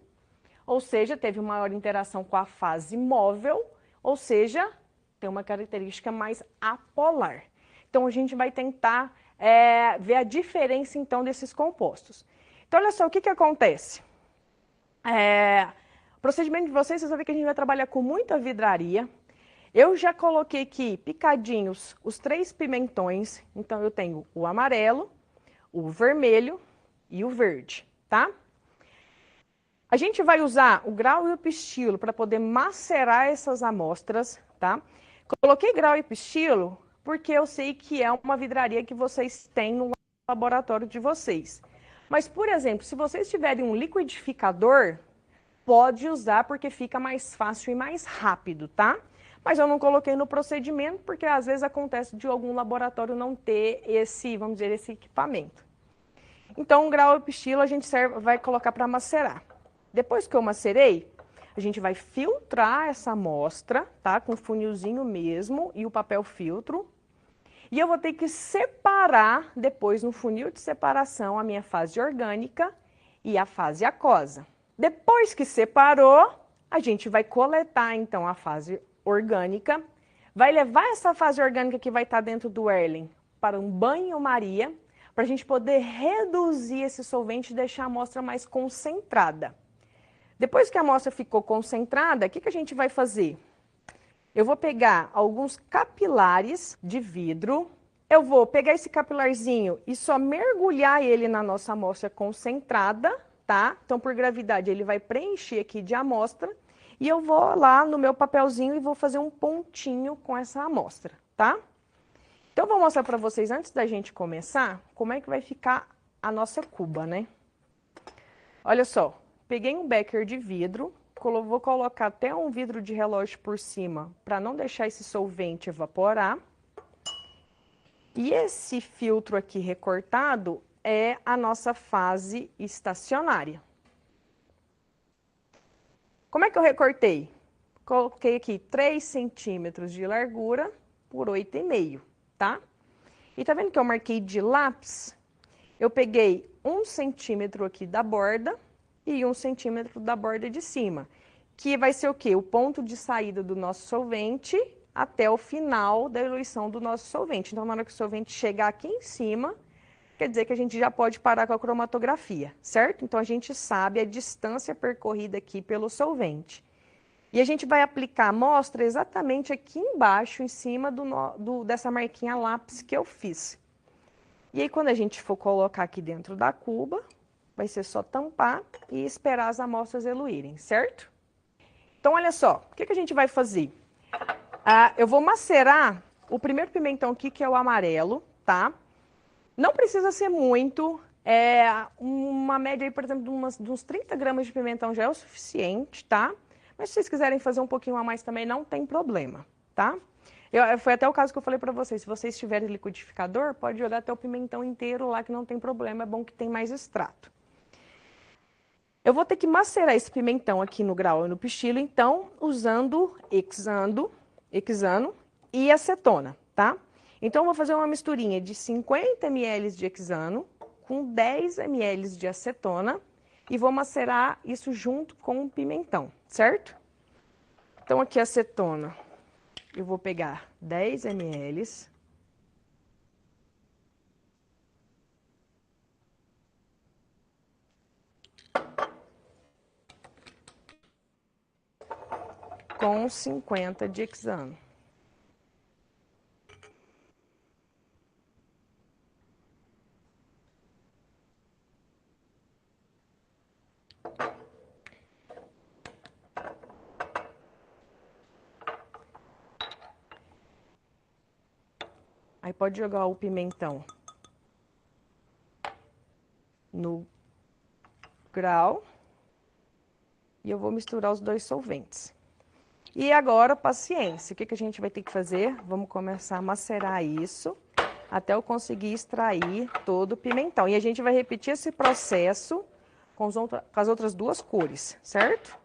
ou seja, teve maior interação com a fase móvel, ou seja, tem uma característica mais apolar. Então, a gente vai tentar ver a diferença, então, desses compostos. Então, olha só, o que acontece? O procedimento de vocês vão ver que a gente vai trabalhar com muita vidraria. Eu já coloquei aqui picadinhos os 3 pimentões. Então, eu tenho o amarelo, o vermelho e o verde, tá? A gente vai usar o grau e o pistilo para poder macerar essas amostras, tá? Coloquei grau e pistilo porque eu sei que é uma vidraria que vocês têm no laboratório de vocês. Mas, por exemplo, se vocês tiverem um liquidificador, pode usar porque fica mais fácil e mais rápido, tá? Mas eu não coloquei no procedimento porque às vezes acontece de algum laboratório não ter esse, vamos dizer, esse equipamento. Então, o grau e pistilo a gente vai colocar para macerar. Depois que eu macerei, a gente vai filtrar essa amostra, tá? Com o funilzinho mesmo e o papel filtro. E eu vou ter que separar depois no funil de separação a minha fase orgânica e a fase aquosa. Depois que separou, a gente vai coletar então a fase orgânica, vai levar essa fase orgânica que vai estar dentro do Erlen para um banho-maria, para a gente poder reduzir esse solvente e deixar a amostra mais concentrada. Depois que a amostra ficou concentrada, o que a gente vai fazer? Eu vou pegar alguns capilares de vidro, eu vou pegar esse capilarzinho e só mergulhar ele na nossa amostra concentrada, tá? Então, por gravidade, ele vai preencher aqui de amostra e eu vou lá no meu papelzinho e vou fazer um pontinho com essa amostra, tá? Então, eu vou mostrar para vocês, antes da gente começar, como é que vai ficar a nossa cuba, né? Olha só, peguei um becker de vidro, vou colocar até um vidro de relógio por cima, para não deixar esse solvente evaporar. E esse filtro aqui recortado é a nossa fase estacionária. Como é que eu recortei? Coloquei aqui 3 centímetros de largura por 8,5, tá? E tá vendo que eu marquei de lápis? Eu peguei 1 centímetro aqui da borda e 1 centímetro da borda de cima, que vai ser o quê? O ponto de saída do nosso solvente até o final da eluição do nosso solvente. Então, na hora que o solvente chegar aqui em cima, quer dizer que a gente já pode parar com a cromatografia, certo? Então, a gente sabe a distância percorrida aqui pelo solvente. E a gente vai aplicar a amostra exatamente aqui embaixo, em cima dessa marquinha lápis que eu fiz. E aí, quando a gente for colocar aqui dentro da cuba, vai ser só tampar e esperar as amostras eluírem, certo? Então, olha só, o que a gente vai fazer? Eu vou macerar o primeiro pimentão aqui, que é o amarelo, tá? Não precisa ser muito, uma média aí, por exemplo, de uns 30 gramas de pimentão já é o suficiente, tá? Mas se vocês quiserem fazer um pouquinho a mais também, não tem problema, tá? Foi até o caso que eu falei para vocês, se vocês tiverem liquidificador, pode jogar até o pimentão inteiro lá, que não tem problema, é bom que tem mais extrato. Eu vou ter que macerar esse pimentão aqui no grau e no pistilo, então, usando hexano e acetona, tá? Então, eu vou fazer uma misturinha de 50 ml de hexano com 10 ml de acetona e vou macerar isso junto com o pimentão, certo? Então, aqui a acetona, eu vou pegar 10 ml. Com 50 de hexano. Aí pode jogar o pimentão no grau. E eu vou misturar os dois solventes. E agora, paciência. O que a gente vai ter que fazer? Vamos começar a macerar isso até eu conseguir extrair todo o pimentão. E a gente vai repetir esse processo com as outras duas cores, certo?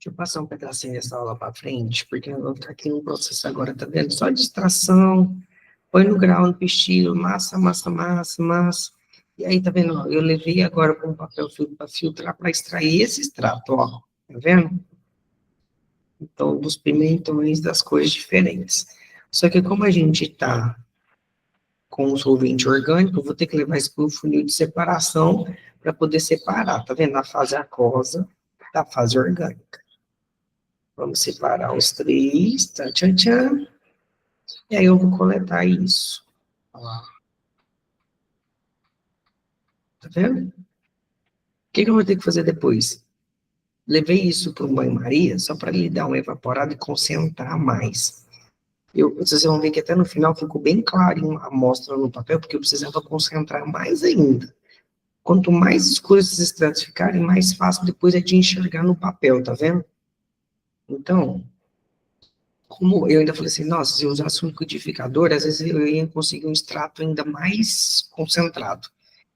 Deixa eu passar um pedacinho dessa aula para frente, porque eu vou ficar aqui no processo agora, tá vendo? Só distração, põe no grau, no pistilo, massa, massa, massa, massa. E aí, tá vendo? Ó, eu levei agora para um papel filtro para filtrar, para extrair esse extrato, ó. Tá vendo? Então, dos pimentões das cores diferentes. Só que como a gente tá com o solvente orgânico, eu vou ter que levar isso para o funil de separação para poder separar, tá vendo? A fase aquosa da fase orgânica. Vamos separar os três, tchan, tchan, tchan. E aí eu vou coletar isso. Olha lá. Tá vendo? O que eu vou ter que fazer depois? Levei isso para um banho-maria só para ele dar uma evaporada e concentrar mais. Vocês vão ver que até no final ficou bem clarinho a amostra no papel, porque eu precisava concentrar mais ainda. Quanto mais escuros esses extratos ficarem, mais fácil depois é de enxergar no papel, tá vendo? Então, como eu ainda falei assim, nossa, se eu usasse um liquidificador, às vezes eu ia conseguir um extrato ainda mais concentrado,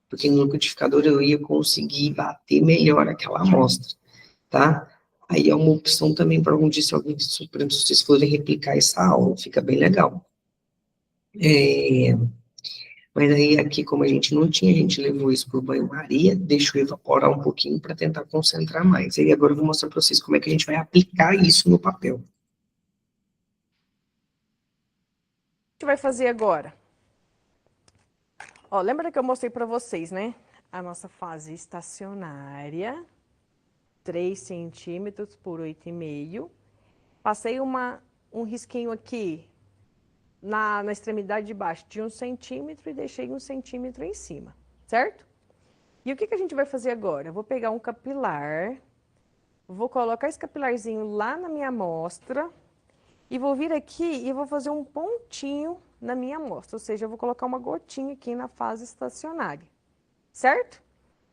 porque no liquidificador eu ia conseguir bater melhor aquela amostra, tá? Aí é uma opção também para algum dia, se alguém, por exemplo, se vocês forem replicar essa aula, fica bem legal. Mas aí aqui, como a gente não tinha, a gente levou isso para o banho-maria, deixou evaporar um pouquinho para tentar concentrar mais. E agora eu vou mostrar para vocês como é que a gente vai aplicar isso no papel. O que a gente vai fazer agora? Ó, lembra que eu mostrei para vocês, né? A nossa fase estacionária, 3 centímetros por 8,5. Passei um risquinho aqui na extremidade de baixo de 1 centímetro e deixei 1 centímetro em cima, certo? E o que a gente vai fazer agora? Eu vou pegar um capilar, vou colocar esse capilarzinho lá na minha amostra e vou vir aqui e vou fazer um pontinho na minha amostra, ou seja, eu vou colocar uma gotinha aqui na fase estacionária, certo?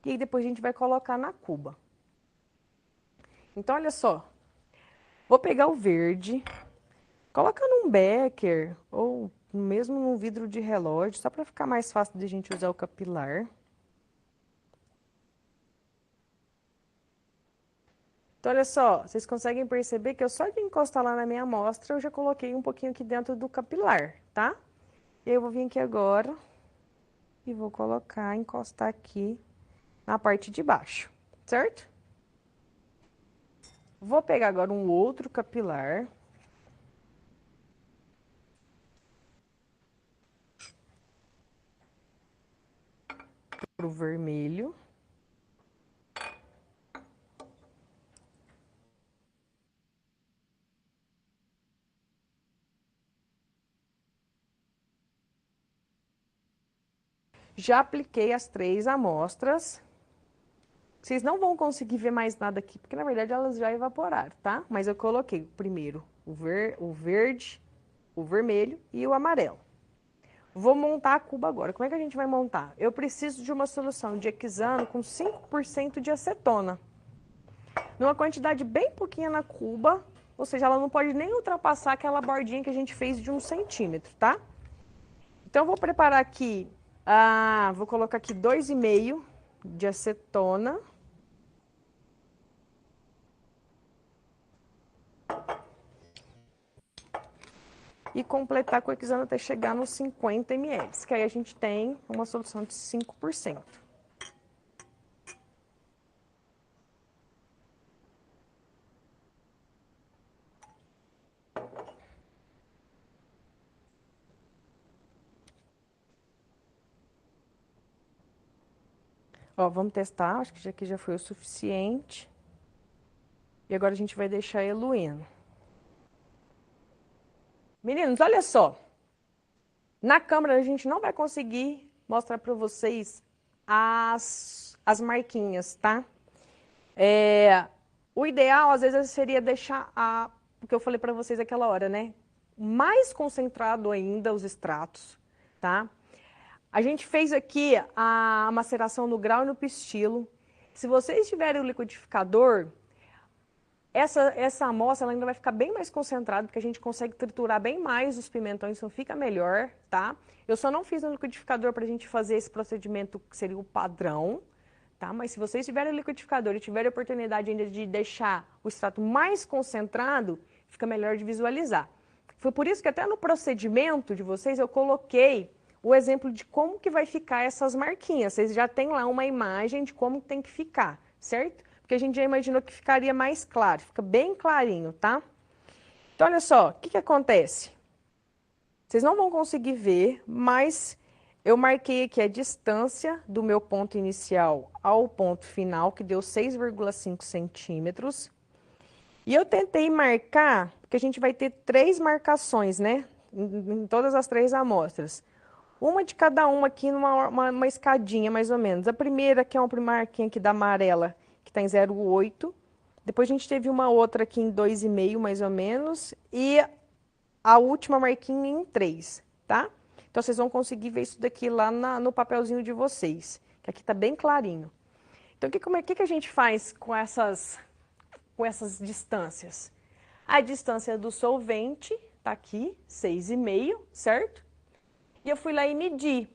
E aí depois a gente vai colocar na cuba. Então, olha só, vou pegar o verde, coloca num becker ou mesmo num vidro de relógio, só para ficar mais fácil de a gente usar o capilar. Então, olha só, vocês conseguem perceber que eu só de encostar lá na minha amostra, eu já coloquei um pouquinho aqui dentro do capilar, tá? E aí eu vou vir aqui agora e vou colocar, encostar aqui na parte de baixo, certo? Vou pegar agora um outro capilar. Pro vermelho. Já apliquei as 3 amostras. Vocês não vão conseguir ver mais nada aqui, porque na verdade elas já evaporaram, tá? Mas eu coloquei primeiro o verde, o vermelho e o amarelo. Vou montar a cuba agora. Como é que a gente vai montar? Eu preciso de uma solução de hexano com 5% de acetona. Numa quantidade bem pouquinha na cuba, ou seja, ela não pode nem ultrapassar aquela bordinha que a gente fez de 1 centímetro, tá? Então, eu vou preparar aqui, vou colocar aqui 2,5 de acetona. E completar com o hexano até chegar nos 50 ml, que aí a gente tem uma solução de 5%. Ó, vamos testar, acho que aqui já foi o suficiente. E agora a gente vai deixar eluindo. Meninos, olha só. Na câmera a gente não vai conseguir mostrar para vocês as marquinhas, tá? O ideal, às vezes, seria deixar o que eu falei para vocês aquela hora, né? Mais concentrado ainda os extratos, tá? A gente fez aqui a maceração no grau e no pistilo. Se vocês tiverem o liquidificador, essa amostra ela ainda vai ficar bem mais concentrada, porque a gente consegue triturar bem mais os pimentões, então fica melhor, tá? Eu só não fiz no liquidificador para a gente fazer esse procedimento que seria o padrão, tá? Mas se vocês tiverem o liquidificador e tiverem a oportunidade ainda de deixar o extrato mais concentrado, fica melhor de visualizar. Foi por isso que até no procedimento de vocês eu coloquei o exemplo de como que vai ficar essas marquinhas. Vocês já têm lá uma imagem de como tem que ficar, certo? Porque a gente já imaginou que ficaria mais claro, fica bem clarinho, tá? Então, olha só, o que acontece? Vocês não vão conseguir ver, mas eu marquei aqui a distância do meu ponto inicial ao ponto final, que deu 6,5 centímetros. E eu tentei marcar, porque a gente vai ter 3 marcações, né? Em todas as 3 amostras. Uma de cada uma aqui numa escadinha, mais ou menos. A primeira, que é uma marquinha aqui da amarela, que está em 0,8. Depois a gente teve uma outra aqui em 2,5, mais ou menos. E a última marquinha em 3, tá? Então, vocês vão conseguir ver isso daqui lá no papelzinho de vocês, que aqui está bem clarinho. Então, o que a gente faz com essas distâncias? A distância do solvente está aqui, 6,5, certo? E eu fui lá e medi.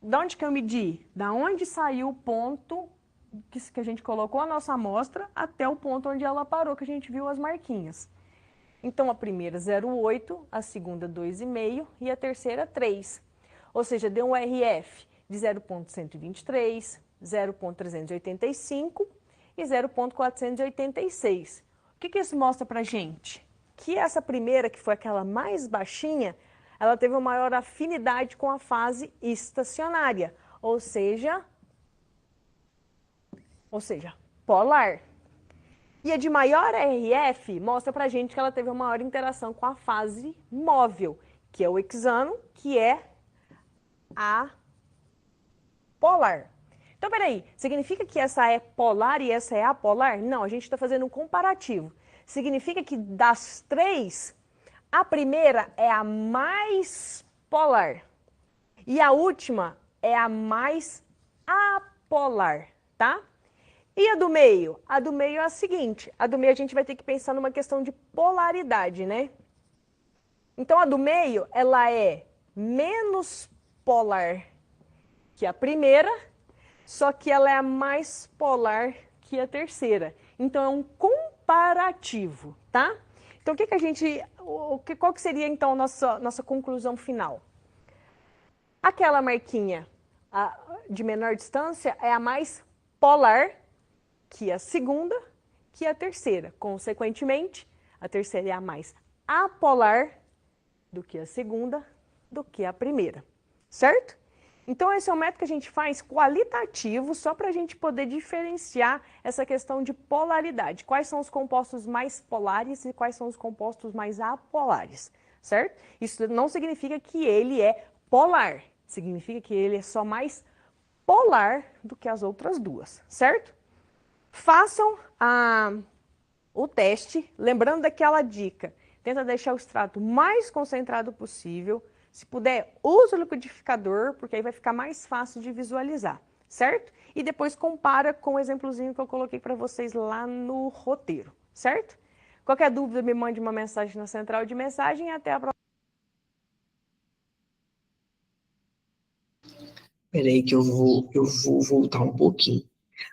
Da onde que eu medi? Da onde saiu o ponto que a gente colocou a nossa amostra até o ponto onde ela parou, que a gente viu as marquinhas. Então, a primeira 0,8, a segunda 2,5 e a terceira 3. Ou seja, deu um RF de 0,123, 0,385 e 0,486. O que isso mostra para a gente? Que essa primeira, que foi aquela mais baixinha, ela teve uma maior afinidade com a fase estacionária, ou seja, polar. E a de maior RF mostra para a gente que ela teve uma maior interação com a fase móvel, que é o hexano, que é a polar. Então, peraí, significa que essa é polar e essa é apolar? Não, a gente está fazendo um comparativo. Significa que das três, a primeira é a mais polar e a última é a mais apolar, tá? E a do meio? A do meio é a seguinte, a do meio a gente vai ter que pensar numa questão de polaridade, né? Então, a do meio, ela é menos polar que a primeira, só que ela é a mais polar que a terceira. Então, é um comparativo, tá? Então, qual que seria, então, nossa conclusão final? Aquela marquinha de menor distância é a mais polar que a segunda, que a terceira. Consequentemente, a terceira é a mais apolar do que a segunda, do que a primeira, certo? Então, esse é um método que a gente faz qualitativo, só para a gente poder diferenciar essa questão de polaridade. Quais são os compostos mais polares e quais são os compostos mais apolares, certo? Isso não significa que ele é polar, significa que ele é só mais polar do que as outras duas, certo? Façam o teste, lembrando daquela dica, tenta deixar o extrato mais concentrado possível. Se puder, use o liquidificador, porque aí vai ficar mais fácil de visualizar, certo? E depois compara com o exemplozinho que eu coloquei para vocês lá no roteiro, certo? Qualquer dúvida, me mande uma mensagem na central de mensagem e até a próxima. Peraí que eu vou voltar um pouquinho.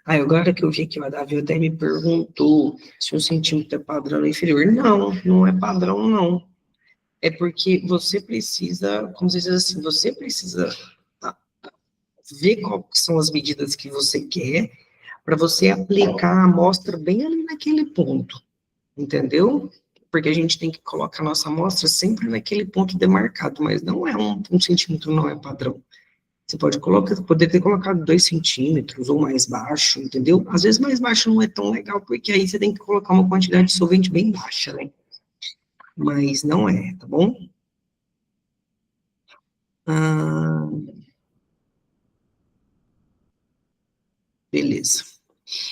Agora que eu vi que o Davi até me perguntou se 1 centímetro é padrão ou inferior. Não, não é padrão, não. É porque você precisa, como você diz assim, você precisa ver quais são as medidas que você quer para você aplicar a amostra bem ali naquele ponto, entendeu? Porque a gente tem que colocar a nossa amostra sempre naquele ponto demarcado, mas não é 1 centímetro, não é padrão. Você poder ter colocado 2 centímetros ou mais baixo, entendeu? Às vezes mais baixo não é tão legal, porque aí você tem que colocar uma quantidade de solvente bem baixa, né? Mas não é, tá bom? Beleza.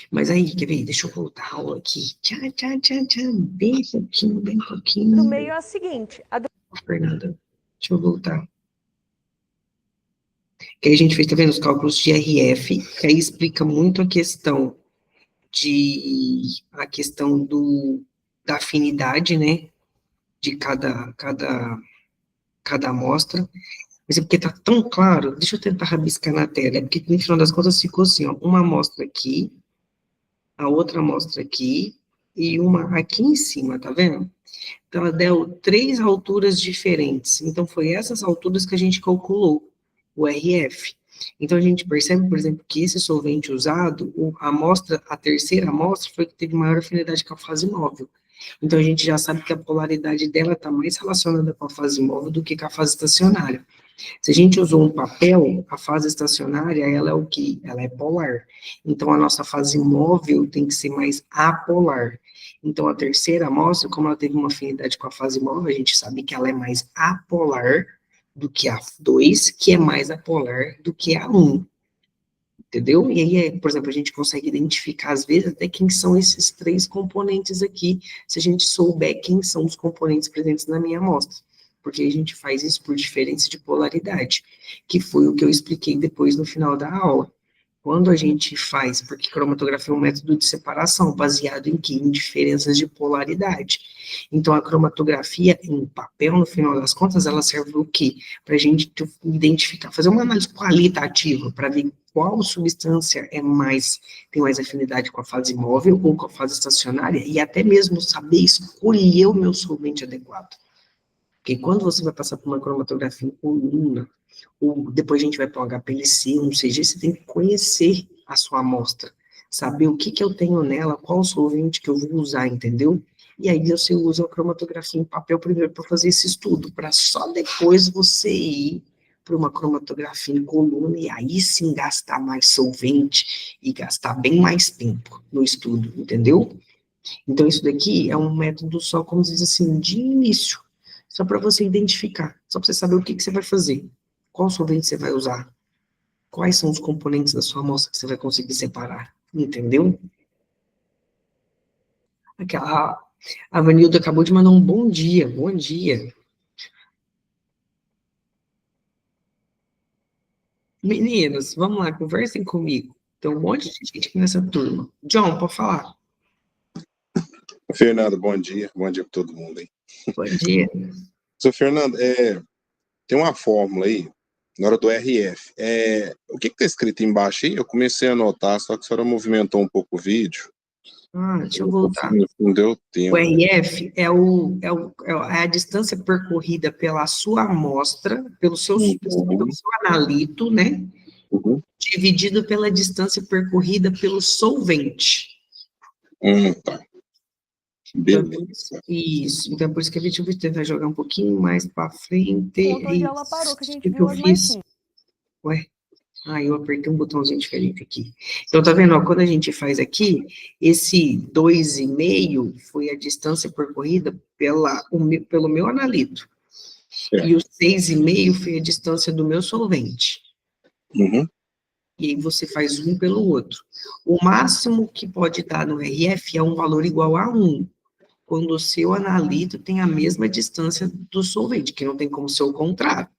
Mas aí, quer ver? Deixa eu voltar a aula aqui. Tchau, bem pouquinho. No meio é a seguinte. Fernanda, deixa eu voltar. Que aí a gente fez, tá vendo, os cálculos de RF, que aí explica muito a questão da afinidade, né, de cada amostra. Mas é porque tá tão claro, deixa eu tentar rabiscar na tela, é porque no final das contas ficou assim, ó, uma amostra aqui, a outra amostra aqui, e uma aqui em cima, tá vendo? Então, ela deu 3 alturas diferentes, então foi essas alturas que a gente calculou, o RF. Então, a gente percebe, por exemplo, que esse solvente usado, a terceira amostra foi que teve maior afinidade com a fase móvel. Então, a gente já sabe que a polaridade dela está mais relacionada com a fase móvel do que com a fase estacionária. Se a gente usou um papel, a fase estacionária, ela é o quê? Ela é polar. Então, a nossa fase móvel tem que ser mais apolar. Então, a terceira amostra, como ela teve uma afinidade com a fase móvel, a gente sabe que ela é mais apolar do que a 2, que é mais apolar do que a 1. Entendeu? E aí, por exemplo, a gente consegue identificar, às vezes, até quem são esses 3 componentes aqui, se a gente souber quem são os componentes presentes na minha amostra. Porque a gente faz isso por diferença de polaridade, que foi o que eu expliquei depois no final da aula. Quando a gente faz, porque cromatografia é um método de separação, baseado em quê? Em diferenças de polaridade. Então, a cromatografia em papel, no final das contas, ela serve o quê? Para a gente identificar, fazer uma análise qualitativa, para ver qual substância tem mais afinidade com a fase móvel ou com a fase estacionária, e até mesmo saber escolher o meu solvente adequado. Porque quando você vai passar por uma cromatografia em coluna, Depois a gente vai para o HPLC, um CG, você tem que conhecer a sua amostra, saber o que eu tenho nela, qual o solvente que eu vou usar, entendeu? E aí você usa a cromatografia em papel primeiro para fazer esse estudo, para só depois você ir para uma cromatografia em coluna e aí sim gastar mais solvente e gastar bem mais tempo no estudo, entendeu? Então isso daqui é um método só, como diz assim, de início, só para você identificar, só para você saber o que você vai fazer, qual solvente você vai usar, quais são os componentes da sua amostra que você vai conseguir separar, entendeu? A Vanilda acabou de mandar um bom dia, bom dia. Meninos, vamos lá, conversem comigo. Tem um monte de gente aqui nessa turma. John, pode falar. Fernando, bom dia para todo mundo aí. Bom dia. Sou Fernando, tem uma fórmula aí, na hora do RF. O que está escrito embaixo aí? Eu comecei a anotar, só que a senhora movimentou um pouco o vídeo. Deixa eu voltar. Não deu tempo. O RF é a distância percorrida pela sua amostra, pelo seu analito, né? Uhum. Dividido pela distância percorrida pelo solvente. Tá. Beleza. Isso. Então, por isso que a gente vai tentar jogar um pouquinho mais para frente. Ponto onde ela parou, que a gente que viu eu hoje fiz? mais Ué? Eu apertei um botãozinho diferente aqui. Então, tá vendo? Ó, quando a gente faz aqui, esse 2,5 foi a distância percorrida pelo meu analito. E o 6,5 foi a distância do meu solvente. Uhum. E aí você faz um pelo outro. O máximo que pode dar no RF é um valor igual a 1, quando o seu analito tem a mesma distância do solvente, que não tem como ser o contrário.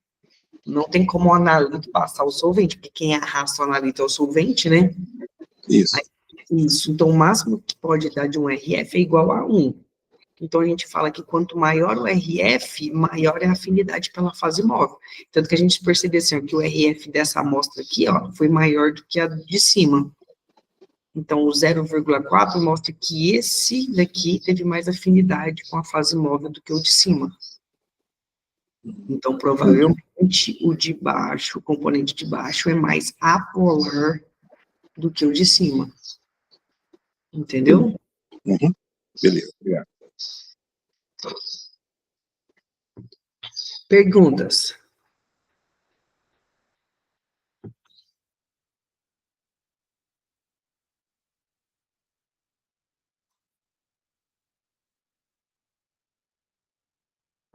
Não tem como o analito passar o solvente, porque quem arrasta o analito é o solvente, né? Isso. Isso. Então, o máximo que pode dar de um RF é igual a 1. Então, a gente fala que quanto maior o RF, maior é a afinidade pela fase móvel. Tanto que a gente percebe assim, ó, que o RF dessa amostra aqui, ó, foi maior do que a de cima. Então, o 0,4 mostra que esse daqui teve mais afinidade com a fase móvel do que o de cima. Então, provavelmente, o de baixo, o componente de baixo, é mais apolar do que o de cima. Entendeu? Uhum. Beleza, obrigado. Perguntas?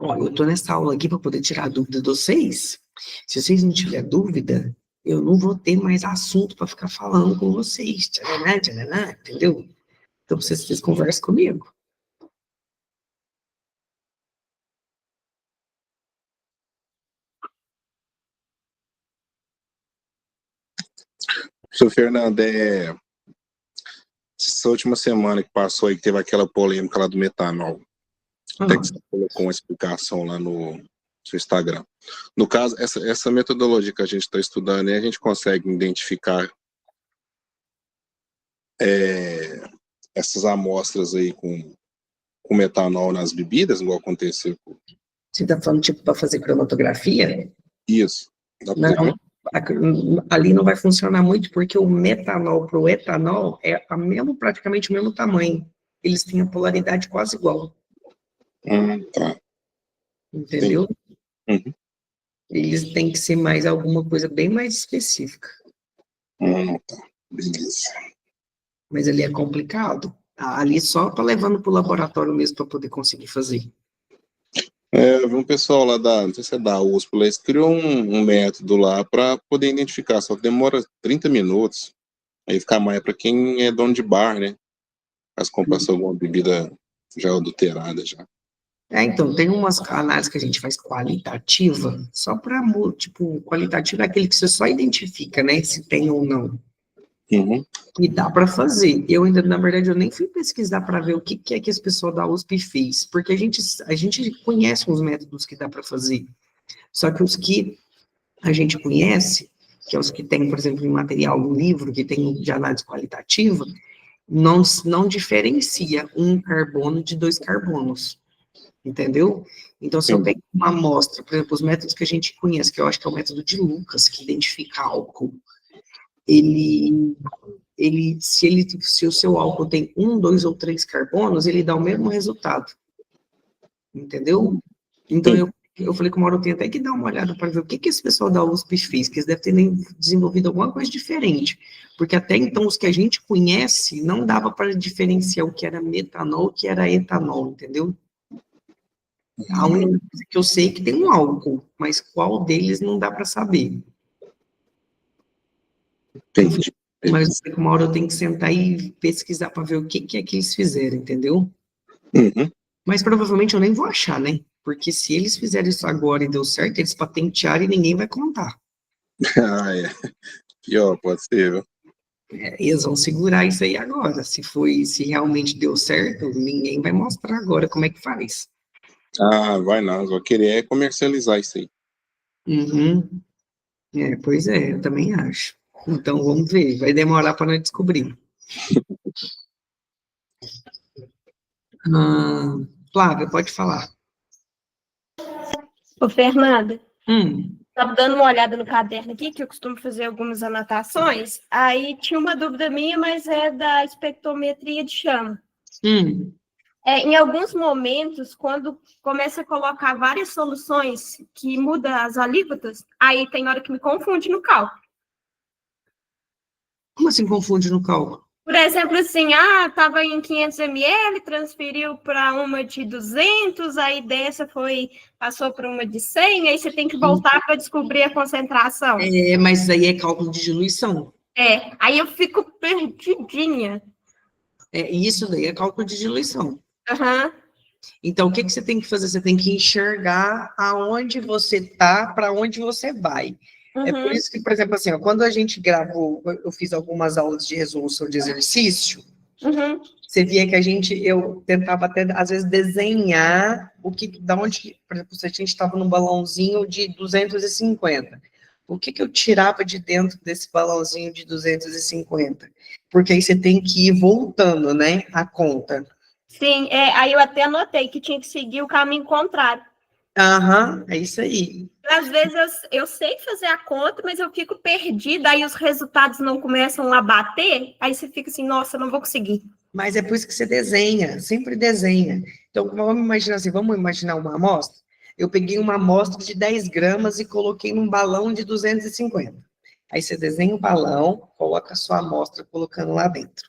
Ó, eu tô nessa aula aqui para poder tirar a dúvida de vocês. Se vocês não tiverem dúvida, eu não vou ter mais assunto para ficar falando com vocês. Tcharaná, tcharaná, entendeu? Então, vocês conversam comigo. Sou Fernando, essa última semana que passou aí, que teve aquela polêmica lá do metanol, até que você colocou uma explicação lá no seu Instagram. No caso, essa metodologia que a gente está estudando, a gente consegue identificar essas amostras aí com metanol nas bebidas, igual aconteceu. Você está falando, tipo, para fazer cromatografia? Isso. Não, ali não vai funcionar muito, porque o metanol para o etanol é praticamente o mesmo tamanho. Eles têm a polaridade quase igual. Tá. Entendeu? Uhum. Eles têm que ser mais alguma coisa bem mais específica. Tá. Beleza. Mas ali é complicado. Ali só para levando para o laboratório mesmo para poder conseguir fazer. Eu vi um pessoal lá não sei se é da USP, eles criou um método lá para poder identificar, só que demora 30 minutos. Aí fica mais para quem é dono de bar, né? As compras alguma bebida já adulterada já. Então, tem umas análises que a gente faz qualitativa, só para, tipo, qualitativa é aquele que você só identifica, né, se tem ou não. Uhum. E dá para fazer. Eu ainda, na verdade, eu nem fui pesquisar para ver o que é que esse pessoal da USP fez, porque a gente conhece uns métodos que dá para fazer, só que os que a gente conhece, que é os que tem, por exemplo, em material no livro, que tem de análise qualitativa, não diferencia um carbono de 2 carbonos. entendeu? Então, se eu Sim. pego uma amostra, por exemplo, os métodos que a gente conhece, que eu acho que é o método de Lucas, que identifica álcool, se o seu álcool tem 1, 2 ou 3 carbonos, ele dá o mesmo resultado, entendeu? Então, Sim. eu falei com o Mauro, eu tenho até que dar uma olhada para ver o que esse pessoal da USP fez, que eles devem ter desenvolvido alguma coisa diferente, porque até então os que a gente conhece não dava para diferenciar o que era metanol, o que era etanol, entendeu? A única coisa que eu sei é que tem um álcool, mas qual deles não dá para saber. Entendi. Mas eu falei com o Mauro, eu tenho que sentar e pesquisar para ver o que é que eles fizeram, entendeu? Uhum. Mas provavelmente eu nem vou achar, né? Porque se eles fizeram isso agora e deu certo, eles patentearam e ninguém vai contar. Ah, é. Pior, pode ser, viu? Eles vão segurar isso aí agora. Se realmente deu certo, ninguém vai mostrar agora como é que faz. Ah, vai não, vou querer comercializar isso aí. Uhum. Pois é, eu também acho. Então vamos ver, vai demorar para nós descobrir. Flávia, pode falar. Ô, Fernanda, Hum, estava dando uma olhada no caderno aqui, que eu costumo fazer algumas anotações. Aí tinha uma dúvida minha, mas é da espectrometria de chama. hum. Em alguns momentos, quando começa a colocar várias soluções que muda as alíquotas, aí tem hora que me confunde no cálculo. Como assim confunde no cálculo? Por exemplo, assim, estava em 500 ml, transferiu para uma de 200, aí dessa passou para uma de 100, aí você tem que voltar para descobrir a concentração. Mas aí é cálculo de diluição. Aí eu fico perdidinha. Isso daí é cálculo de diluição. Uhum. Então, o que você tem que fazer? Você tem que enxergar aonde você está, para onde você vai. É por isso que, por exemplo, assim, ó, quando a gente gravou, eu fiz algumas aulas de resolução de exercício, você via que eu tentava até, às vezes, desenhar da onde, por exemplo, se a gente estava num balãozinho de 250, o que eu tirava de dentro desse balãozinho de 250? Porque aí você tem que ir voltando, né, a conta. Sim, aí eu até anotei que tinha que seguir o caminho contrário. Aham, é isso aí. Às vezes eu sei fazer a conta, mas eu fico perdida, aí os resultados não começam a bater, aí você fica assim, nossa, não vou conseguir. Mas é por isso que você desenha, sempre desenha. Então, vamos imaginar uma amostra? Eu peguei uma amostra de 10 gramas e coloquei num balão de 250. Aí você desenha o balão, coloca a sua amostra colocando lá dentro.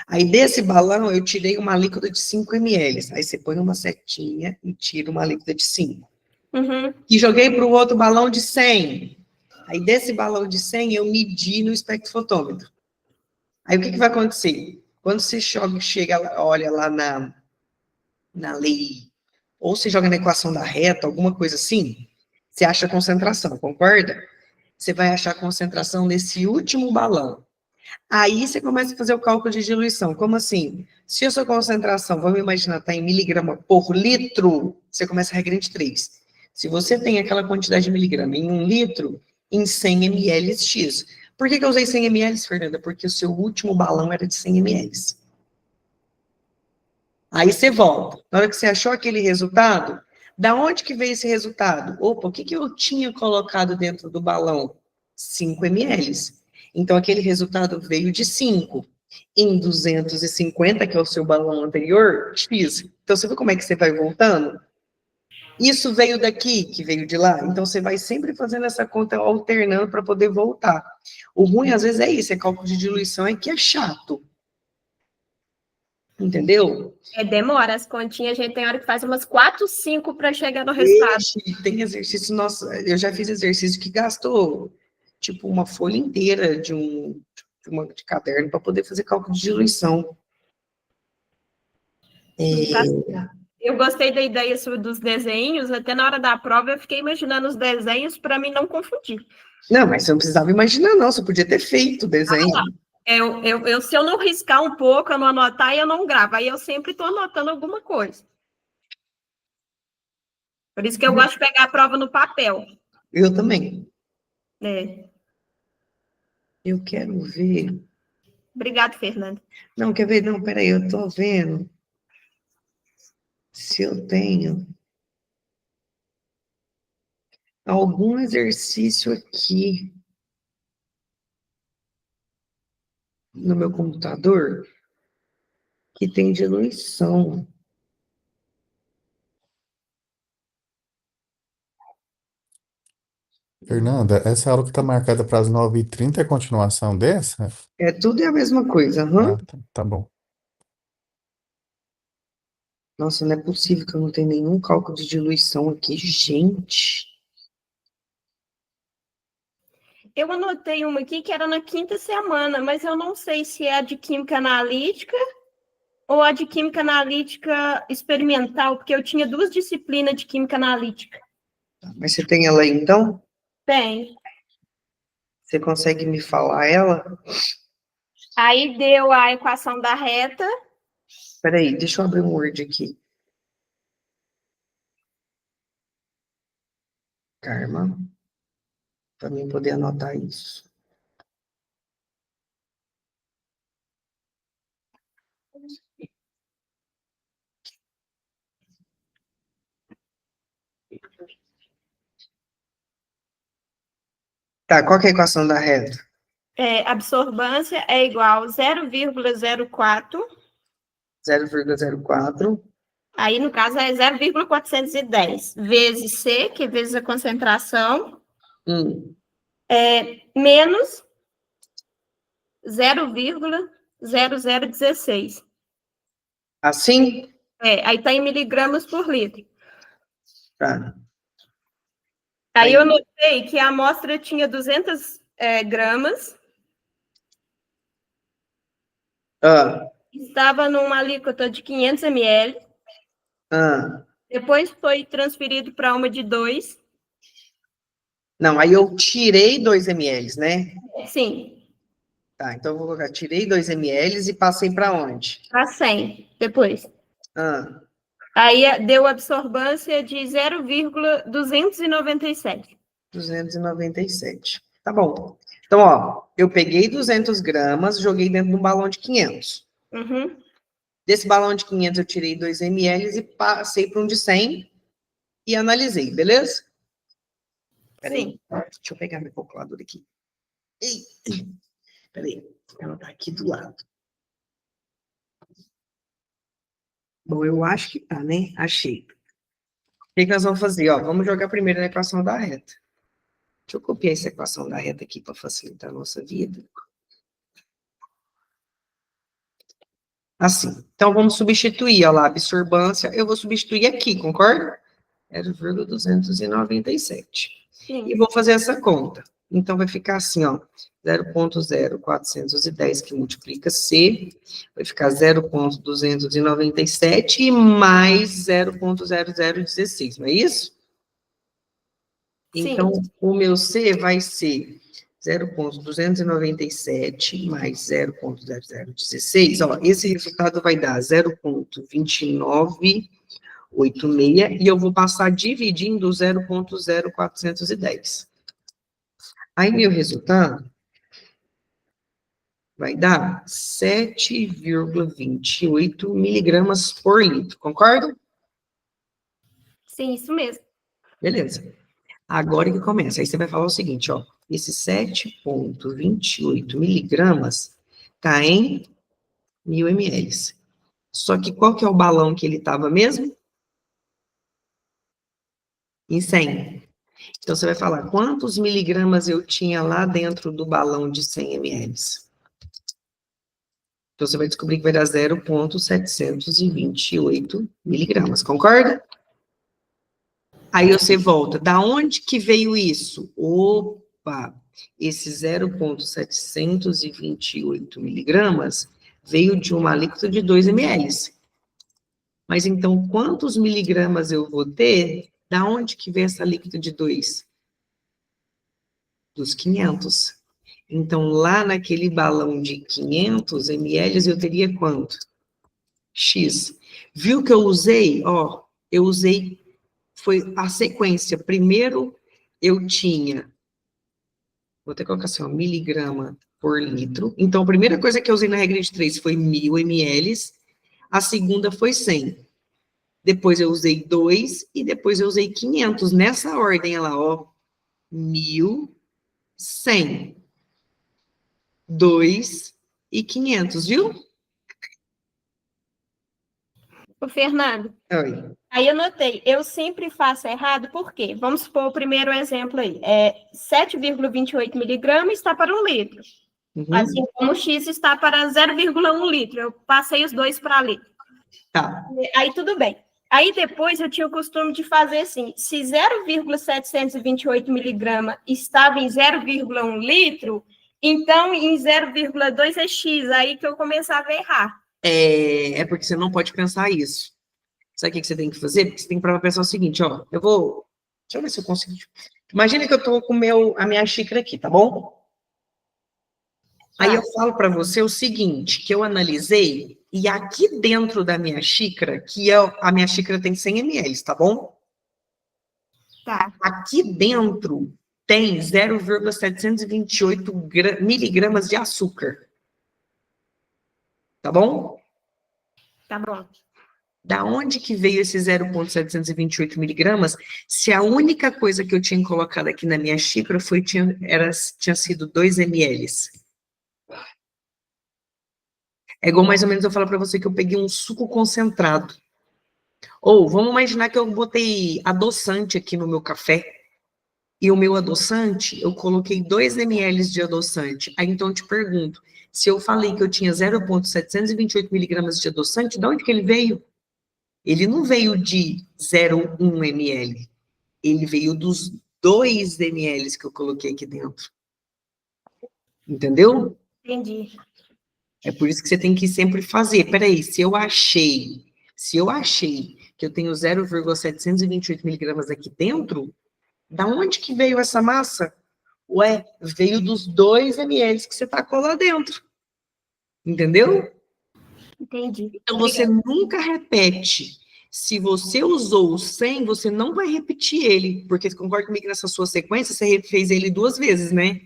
Aí desse balão eu tirei uma líquida de 5 ml. Aí você põe uma setinha e tira uma líquida de 5. E joguei para o outro balão de 100. Aí desse balão de 100 eu medi no espectrofotômetro. Aí o que vai acontecer? Quando você olha lá na lei, ou você joga na equação da reta, alguma coisa assim, você acha a concentração, concorda? Você vai achar a concentração nesse último balão. Aí você começa a fazer o cálculo de diluição. Como assim? Se a sua concentração, vamos imaginar, está em miligrama por litro, você começa a regra de 3. Se você tem aquela quantidade de miligrama em 1 litro, em 100 ml X. Por que eu usei 100 ml, Fernanda? Porque o seu último balão era de 100 ml. Aí você volta. Na hora que você achou aquele resultado, da onde que veio esse resultado? Opa, o que eu tinha colocado dentro do balão? 5 ml. Então, aquele resultado veio de 5. Em 250, que é o seu balão anterior, X. Então, você viu como é que você vai voltando? Isso veio daqui, que veio de lá. Então, você vai sempre fazendo essa conta alternando para poder voltar. O ruim, às vezes, é isso. É cálculo de diluição, é que é chato. Entendeu? Demora, as continhas, a gente tem hora que faz umas 4, 5 para chegar no resultado. Tem exercício, nossa, eu já fiz exercício que gastou, tipo, uma folha inteira de caderno para poder fazer cálculo de diluição. Eu gostei da ideia dos desenhos, até na hora da prova eu fiquei imaginando os desenhos para mim não confundir. Não, mas você não precisava imaginar, não, você podia ter feito o desenho. Se eu não riscar um pouco, eu não anotar, eu não gravo. Aí eu sempre estou anotando alguma coisa. Por isso que eu gosto de pegar a prova no papel. Eu também. Eu quero ver. Obrigada, Fernanda. Não, quer ver? Não, peraí, eu tô vendo. se eu tenho algum exercício aqui no meu computador que tem diluição. Fernanda, essa aula que está marcada para as 9h30 é continuação dessa? É tudo é a mesma coisa, aham. Ah, tá bom. Nossa, não é possível que eu não tenha nenhum cálculo de diluição aqui, gente. Eu anotei uma aqui que era na quinta semana, mas eu não sei se é a de química analítica ou a de química analítica experimental, porque eu tinha 2 disciplinas de química analítica. Mas você tem ela aí, então? Tem. Você consegue me falar ela? Aí deu a equação da reta. Peraí, deixa eu abrir um Word aqui. Karma. Para mim poder anotar isso. Tá, qual que é a equação da reta? Absorvância é igual a 0,04. 0,04. Aí, no caso, é 0,410 vezes C, que é vezes a concentração, menos 0,0016. Assim? Aí está em miligramas por litro. Tá. Aí eu notei que a amostra tinha 200 gramas. Estava numa alíquota de 500 ml. Depois foi transferido para uma de 2. Não, aí eu tirei 2 ml, né? Sim. Tá, então eu vou colocar, tirei 2 ml e passei para onde? Para 100, depois. Aí deu absorvância de 0,297. 297. Tá bom. Então, ó, eu peguei 200 gramas, joguei dentro de um balão de 500. Desse balão de 500 eu tirei 2 ml e passei para um de 100 e analisei, beleza? Peraí, deixa eu pegar meu calculador aqui. Peraí, ela tá aqui do lado. Bom, eu acho que tá, né? Achei. O que nós vamos fazer? Ó, vamos jogar primeiro na equação da reta. Deixa eu copiar essa equação da reta aqui para facilitar a nossa vida. Assim. Então, vamos substituir, ó lá, a absorbância. Eu vou substituir aqui, concorda? 0,297. E vou fazer essa conta. Então, vai ficar assim, ó. 0,0410 que multiplica C. Vai ficar 0,297 e mais 0,0016, não é isso? Então, o meu C vai ser 0,297 mais 0,0016. Ó, esse resultado vai dar 0,2986 e eu vou passar dividindo 0,0410. Aí, meu resultado vai dar 7,28 miligramas por litro, concorda? Sim, isso mesmo. Beleza. Agora que começa. Aí você vai falar o seguinte, ó. Esse 7,28 miligramas tá em 1000 ml. Só que qual que é o balão que ele estava mesmo? Em 100. Então, você vai falar quantos miligramas eu tinha lá dentro do balão de 100 ml. Então, você vai descobrir que vai dar 0,728 miligramas, concorda? Aí você volta. Da onde que veio isso? Opa! Esse 0,728 miligramas veio de uma alíquota de 2 ml. Mas então, quantos miligramas eu vou ter? Da onde que vem essa alíquota de 2? Dos 500. Então, lá naquele balão de 500 ml, eu teria quanto? X. Viu que eu usei? Ó, eu usei, foi a sequência. Primeiro, eu tinha, vou até colocar assim, ó, miligrama por litro. Então, a primeira coisa que eu usei na regra de 3 foi 1000 ml. A segunda foi 100. depois eu usei 2 e depois eu usei 500. Nessa ordem, olha lá, ó. 1.100, 2 e 500, viu? Ô, Fernando, Oi. aí eu notei, eu sempre faço errado, por quê? Vamos supor o primeiro exemplo aí, 7,28 miligramas está para 1 litro, assim Uhum. como o X está para 0,1 litro, eu passei os dois para litro. Tá. Aí tudo bem. Aí depois eu tinha o costume de fazer assim, se 0,728 miligramas estava em 0,1 litro, então em 0,2 é X, aí que eu começava a errar. É porque você não pode pensar isso. Sabe o que você tem que fazer? Porque você tem que pensar o seguinte, ó. Deixa eu ver se eu consigo. Imagina que eu tô com a minha xícara aqui, tá bom? Aí eu falo para você o seguinte, que eu analisei, e aqui dentro da minha xícara, a minha xícara tem 100 ml, tá bom? Tá, Aqui dentro tem 0,728 miligramas de açúcar. Tá bom? tá bom. Da onde que veio esse 0,728 miligramas? Se a única coisa que eu tinha colocado aqui na minha xícara tinha sido 2 ml. É igual mais ou menos eu falar para você que eu peguei um suco concentrado. Ou vamos imaginar que eu botei adoçante aqui no meu café. E o meu adoçante, eu coloquei 2 ml de adoçante. Aí então eu te pergunto, se eu falei que eu tinha 0,728 miligramas de adoçante, de onde que ele veio? Ele não veio de 0,1 ml. Ele veio dos 2 ml que eu coloquei aqui dentro. Entendeu? Entendi. É por isso que você tem que sempre fazer. Peraí, se eu achei que eu tenho 0,728 miligramas aqui dentro, da onde que veio essa massa? Ué, veio dos 2 ml que você tacou lá dentro. Entendeu? Entendi. Então, você nunca repete. Se você usou o 100, você não vai repetir ele, porque você concorda comigo que nessa sua sequência, você fez ele 2 vezes, né?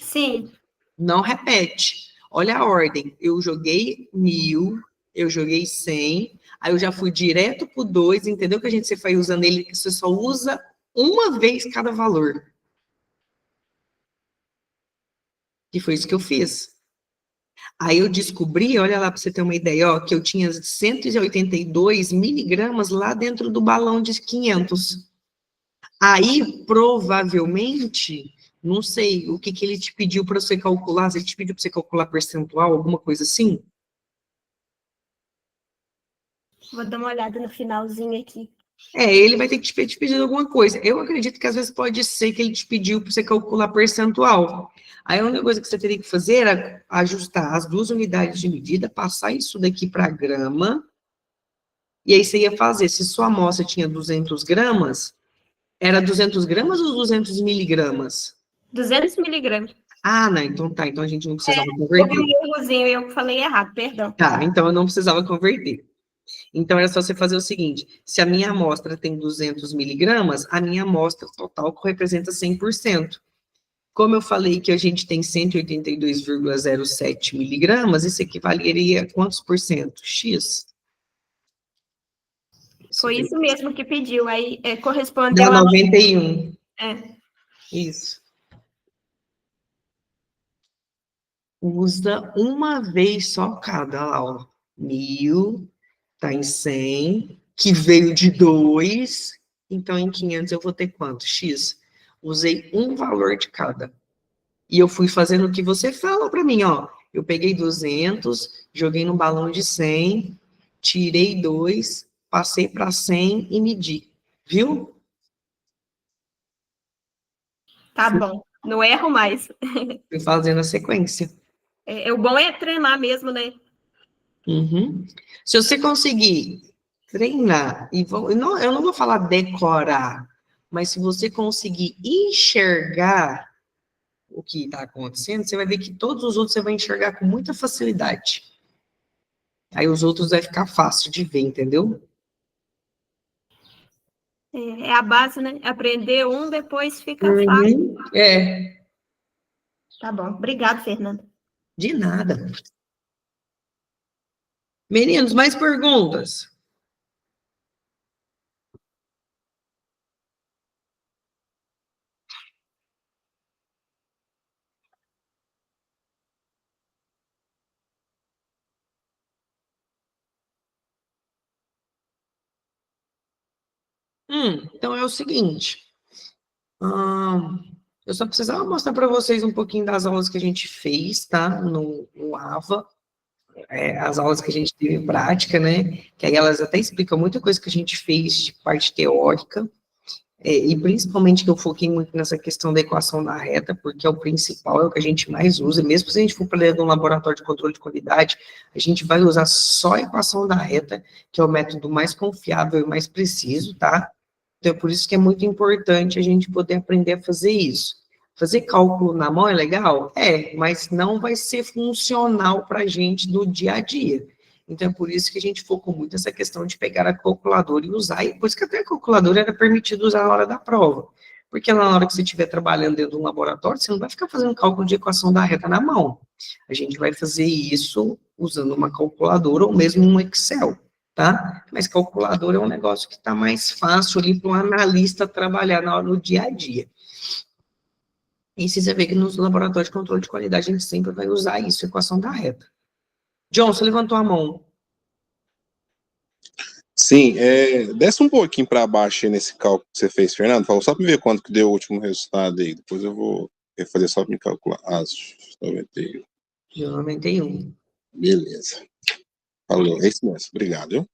Sim. Não repete. Olha a ordem. Eu joguei 1.000, eu joguei 100, aí eu já fui direto pro 2, entendeu? Que você vai usando ele, que você só usa uma vez cada valor. E foi isso que eu fiz. Aí eu descobri, olha lá para você ter uma ideia, ó, que eu tinha 182 miligramas lá dentro do balão de 500. Aí, provavelmente, não sei o que ele te pediu para você calcular, se ele te pediu para você calcular percentual, alguma coisa assim. Vou dar uma olhada no finalzinho aqui. Ele vai ter que te pedir alguma coisa. Eu acredito que às vezes pode ser que ele te pediu para você calcular percentual. Aí a única coisa que você teria que fazer era ajustar as 2 unidades de medida, passar isso daqui para grama, e aí você ia fazer, se sua amostra tinha 200 gramas, era 200 gramas ou 200 miligramas? 200 miligramas. Ah, não, então tá, então a gente não precisava Houve converter. um errozinho, eu falei errado, perdão. Tá, então eu não precisava converter. Então, era só você fazer o seguinte, se a minha amostra tem 200 miligramas, a minha amostra total representa 100%. Como eu falei que a gente tem 182,07 miligramas, isso equivaleria a quantos por cento? X? Foi isso mesmo que pediu, aí Dá correspondeu a... 91. É. Isso. Usa uma vez só cada, ó. 1.000, tá em 100, que veio de 2, então em 500 eu vou ter quanto? X. Usei um valor de cada. E eu fui fazendo o que você fala para mim, ó. Eu peguei 200, joguei no balão de 100, tirei 2, passei para 100 e medi. Viu? Tá bom, não erro mais. Fui fazendo a sequência. O bom é treinar mesmo, né? Uhum. Se você conseguir treinar, eu não vou falar decorar, mas se você conseguir enxergar o que está acontecendo, você vai ver que todos os outros você vai enxergar com muita facilidade. Aí os outros vai ficar fácil de ver, entendeu? É a base, né? Aprender um, depois fica fácil. Tá bom, obrigado, Fernanda. De nada. Meninos, mais perguntas? Então é o seguinte, eu só precisava mostrar para vocês um pouquinho das aulas que a gente fez, tá? No AVA, as aulas que a gente teve em prática, né? Que aí elas até explicam muita coisa que a gente fez de parte teórica, e principalmente que eu foquei muito nessa questão da equação da reta, porque é o principal, é o que a gente mais usa, mesmo se a gente for para dentro de um laboratório de controle de qualidade, a gente vai usar só a equação da reta, que é o método mais confiável e mais preciso, tá? Então, é por isso que é muito importante a gente poder aprender a fazer isso. Fazer cálculo na mão é legal? Mas não vai ser funcional para a gente no dia a dia. Então, é por isso que a gente focou muito nessa questão de pegar a calculadora e usar, e por isso que até a calculadora era permitido usar na hora da prova. Porque na hora que você estiver trabalhando dentro de um laboratório, você não vai ficar fazendo cálculo de equação da reta na mão. A gente vai fazer isso usando uma calculadora ou mesmo um Excel, tá? Mas calculadora é um negócio que está mais fácil ali para um analista trabalhar no dia a dia. E você vê que nos laboratórios de controle de qualidade a gente sempre vai usar isso, equação da reta. John, você levantou a mão. Sim, desce um pouquinho para baixo aí nesse cálculo que você fez, Fernando. Falou só para ver quanto que deu o último resultado aí. Depois eu vou refazer só para me calcular. 91. Deu 91. Beleza. Falou, é isso mesmo. Obrigado, viu?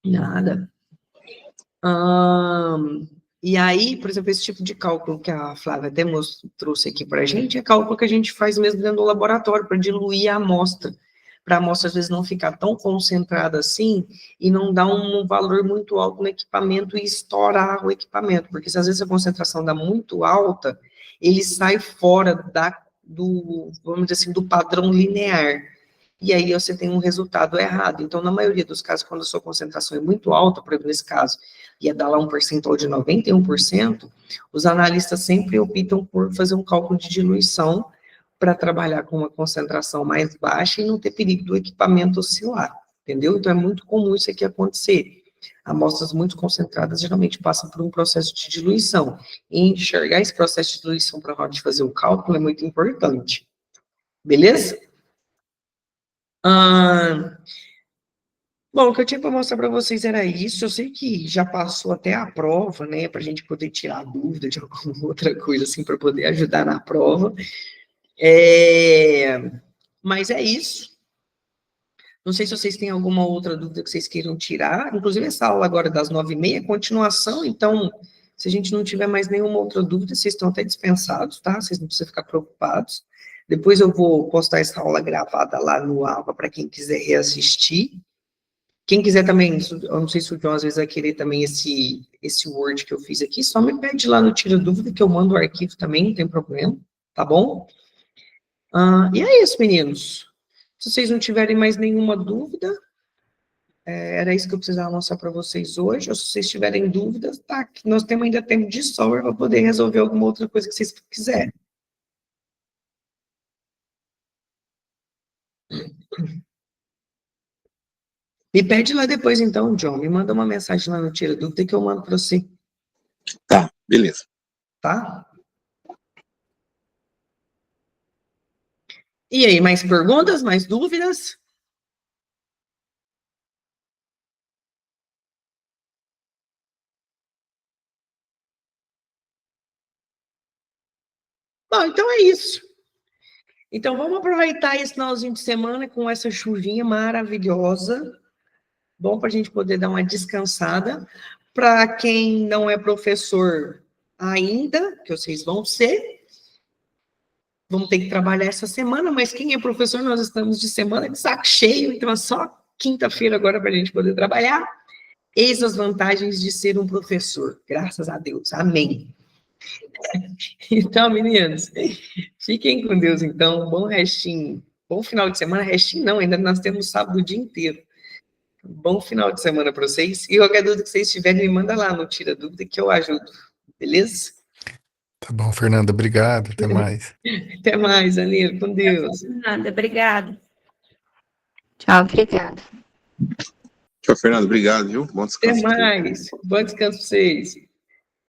Nada. E aí, por exemplo, esse tipo de cálculo que a Flávia até trouxe aqui para a gente, é cálculo que a gente faz mesmo dentro do laboratório, para diluir a amostra, para a amostra às vezes não ficar tão concentrada assim, e não dar um valor muito alto no equipamento e estourar o equipamento, porque se às vezes a concentração dá muito alta, ele sai fora vamos dizer assim, do padrão linear, e aí você tem um resultado errado. Então, na maioria dos casos, quando a sua concentração é muito alta, por exemplo, nesse caso, ia dar lá um percentual de 91%, os analistas sempre optam por fazer um cálculo de diluição para trabalhar com uma concentração mais baixa e não ter perigo do equipamento oscilar, entendeu? Então, é muito comum isso aqui acontecer. Amostras muito concentradas geralmente passam por um processo de diluição. E enxergar esse processo de diluição para a hora de fazer o cálculo é muito importante. Beleza? Bom, o que eu tinha para mostrar para vocês era isso. Eu sei que já passou até a prova, né, para a gente poder tirar dúvida de alguma outra coisa, assim, para poder ajudar na prova. Mas é isso. Não sei se vocês têm alguma outra dúvida que vocês queiram tirar. Inclusive, essa aula agora das 9h30 é continuação, então, se a gente não tiver mais nenhuma outra dúvida, vocês estão até dispensados, tá? Vocês não precisam ficar preocupados. Depois eu vou postar essa aula gravada lá no AVA para quem quiser reassistir. Quem quiser também, eu não sei se o João às vezes vai querer também esse Word que eu fiz aqui, só me pede lá no Tira Dúvida que eu mando o arquivo também, não tem problema, tá bom? E é isso, meninos. Se vocês não tiverem mais nenhuma dúvida, era isso que eu precisava mostrar para vocês hoje, ou se vocês tiverem dúvidas, tá, nós temos ainda tempo de sobra para poder resolver alguma outra coisa que vocês quiserem. Me pede lá depois, então, John. Me manda uma mensagem lá no Tira Dúvida que eu mando para você. Tá, beleza. Tá? E aí, mais perguntas, mais dúvidas? Bom, então é isso. Então, vamos aproveitar esse finalzinho de semana com essa chuvinha maravilhosa. Bom para a gente poder dar uma descansada. Para quem não é professor ainda, que vocês vão ser, vamos ter que trabalhar essa semana, mas quem é professor, nós estamos de semana de saco cheio, então é só quinta-feira agora para a gente poder trabalhar. Eis as vantagens de ser um professor. Graças a Deus. Amém. Então, meninos, fiquem com Deus, então. Bom restinho. Bom final de semana. Restinho não, ainda nós temos sábado o dia inteiro. Bom final de semana para vocês. E qualquer dúvida que vocês tiverem, me manda lá no Tira Dúvida que eu ajudo. Beleza? Tá bom, Fernanda, obrigado, até mais. Até mais, Anil, com Deus. Nada, obrigada. Tchau, obrigada. Tchau, Fernando. Obrigado, viu? Bom descanso. Até mais. Bom descanso para vocês.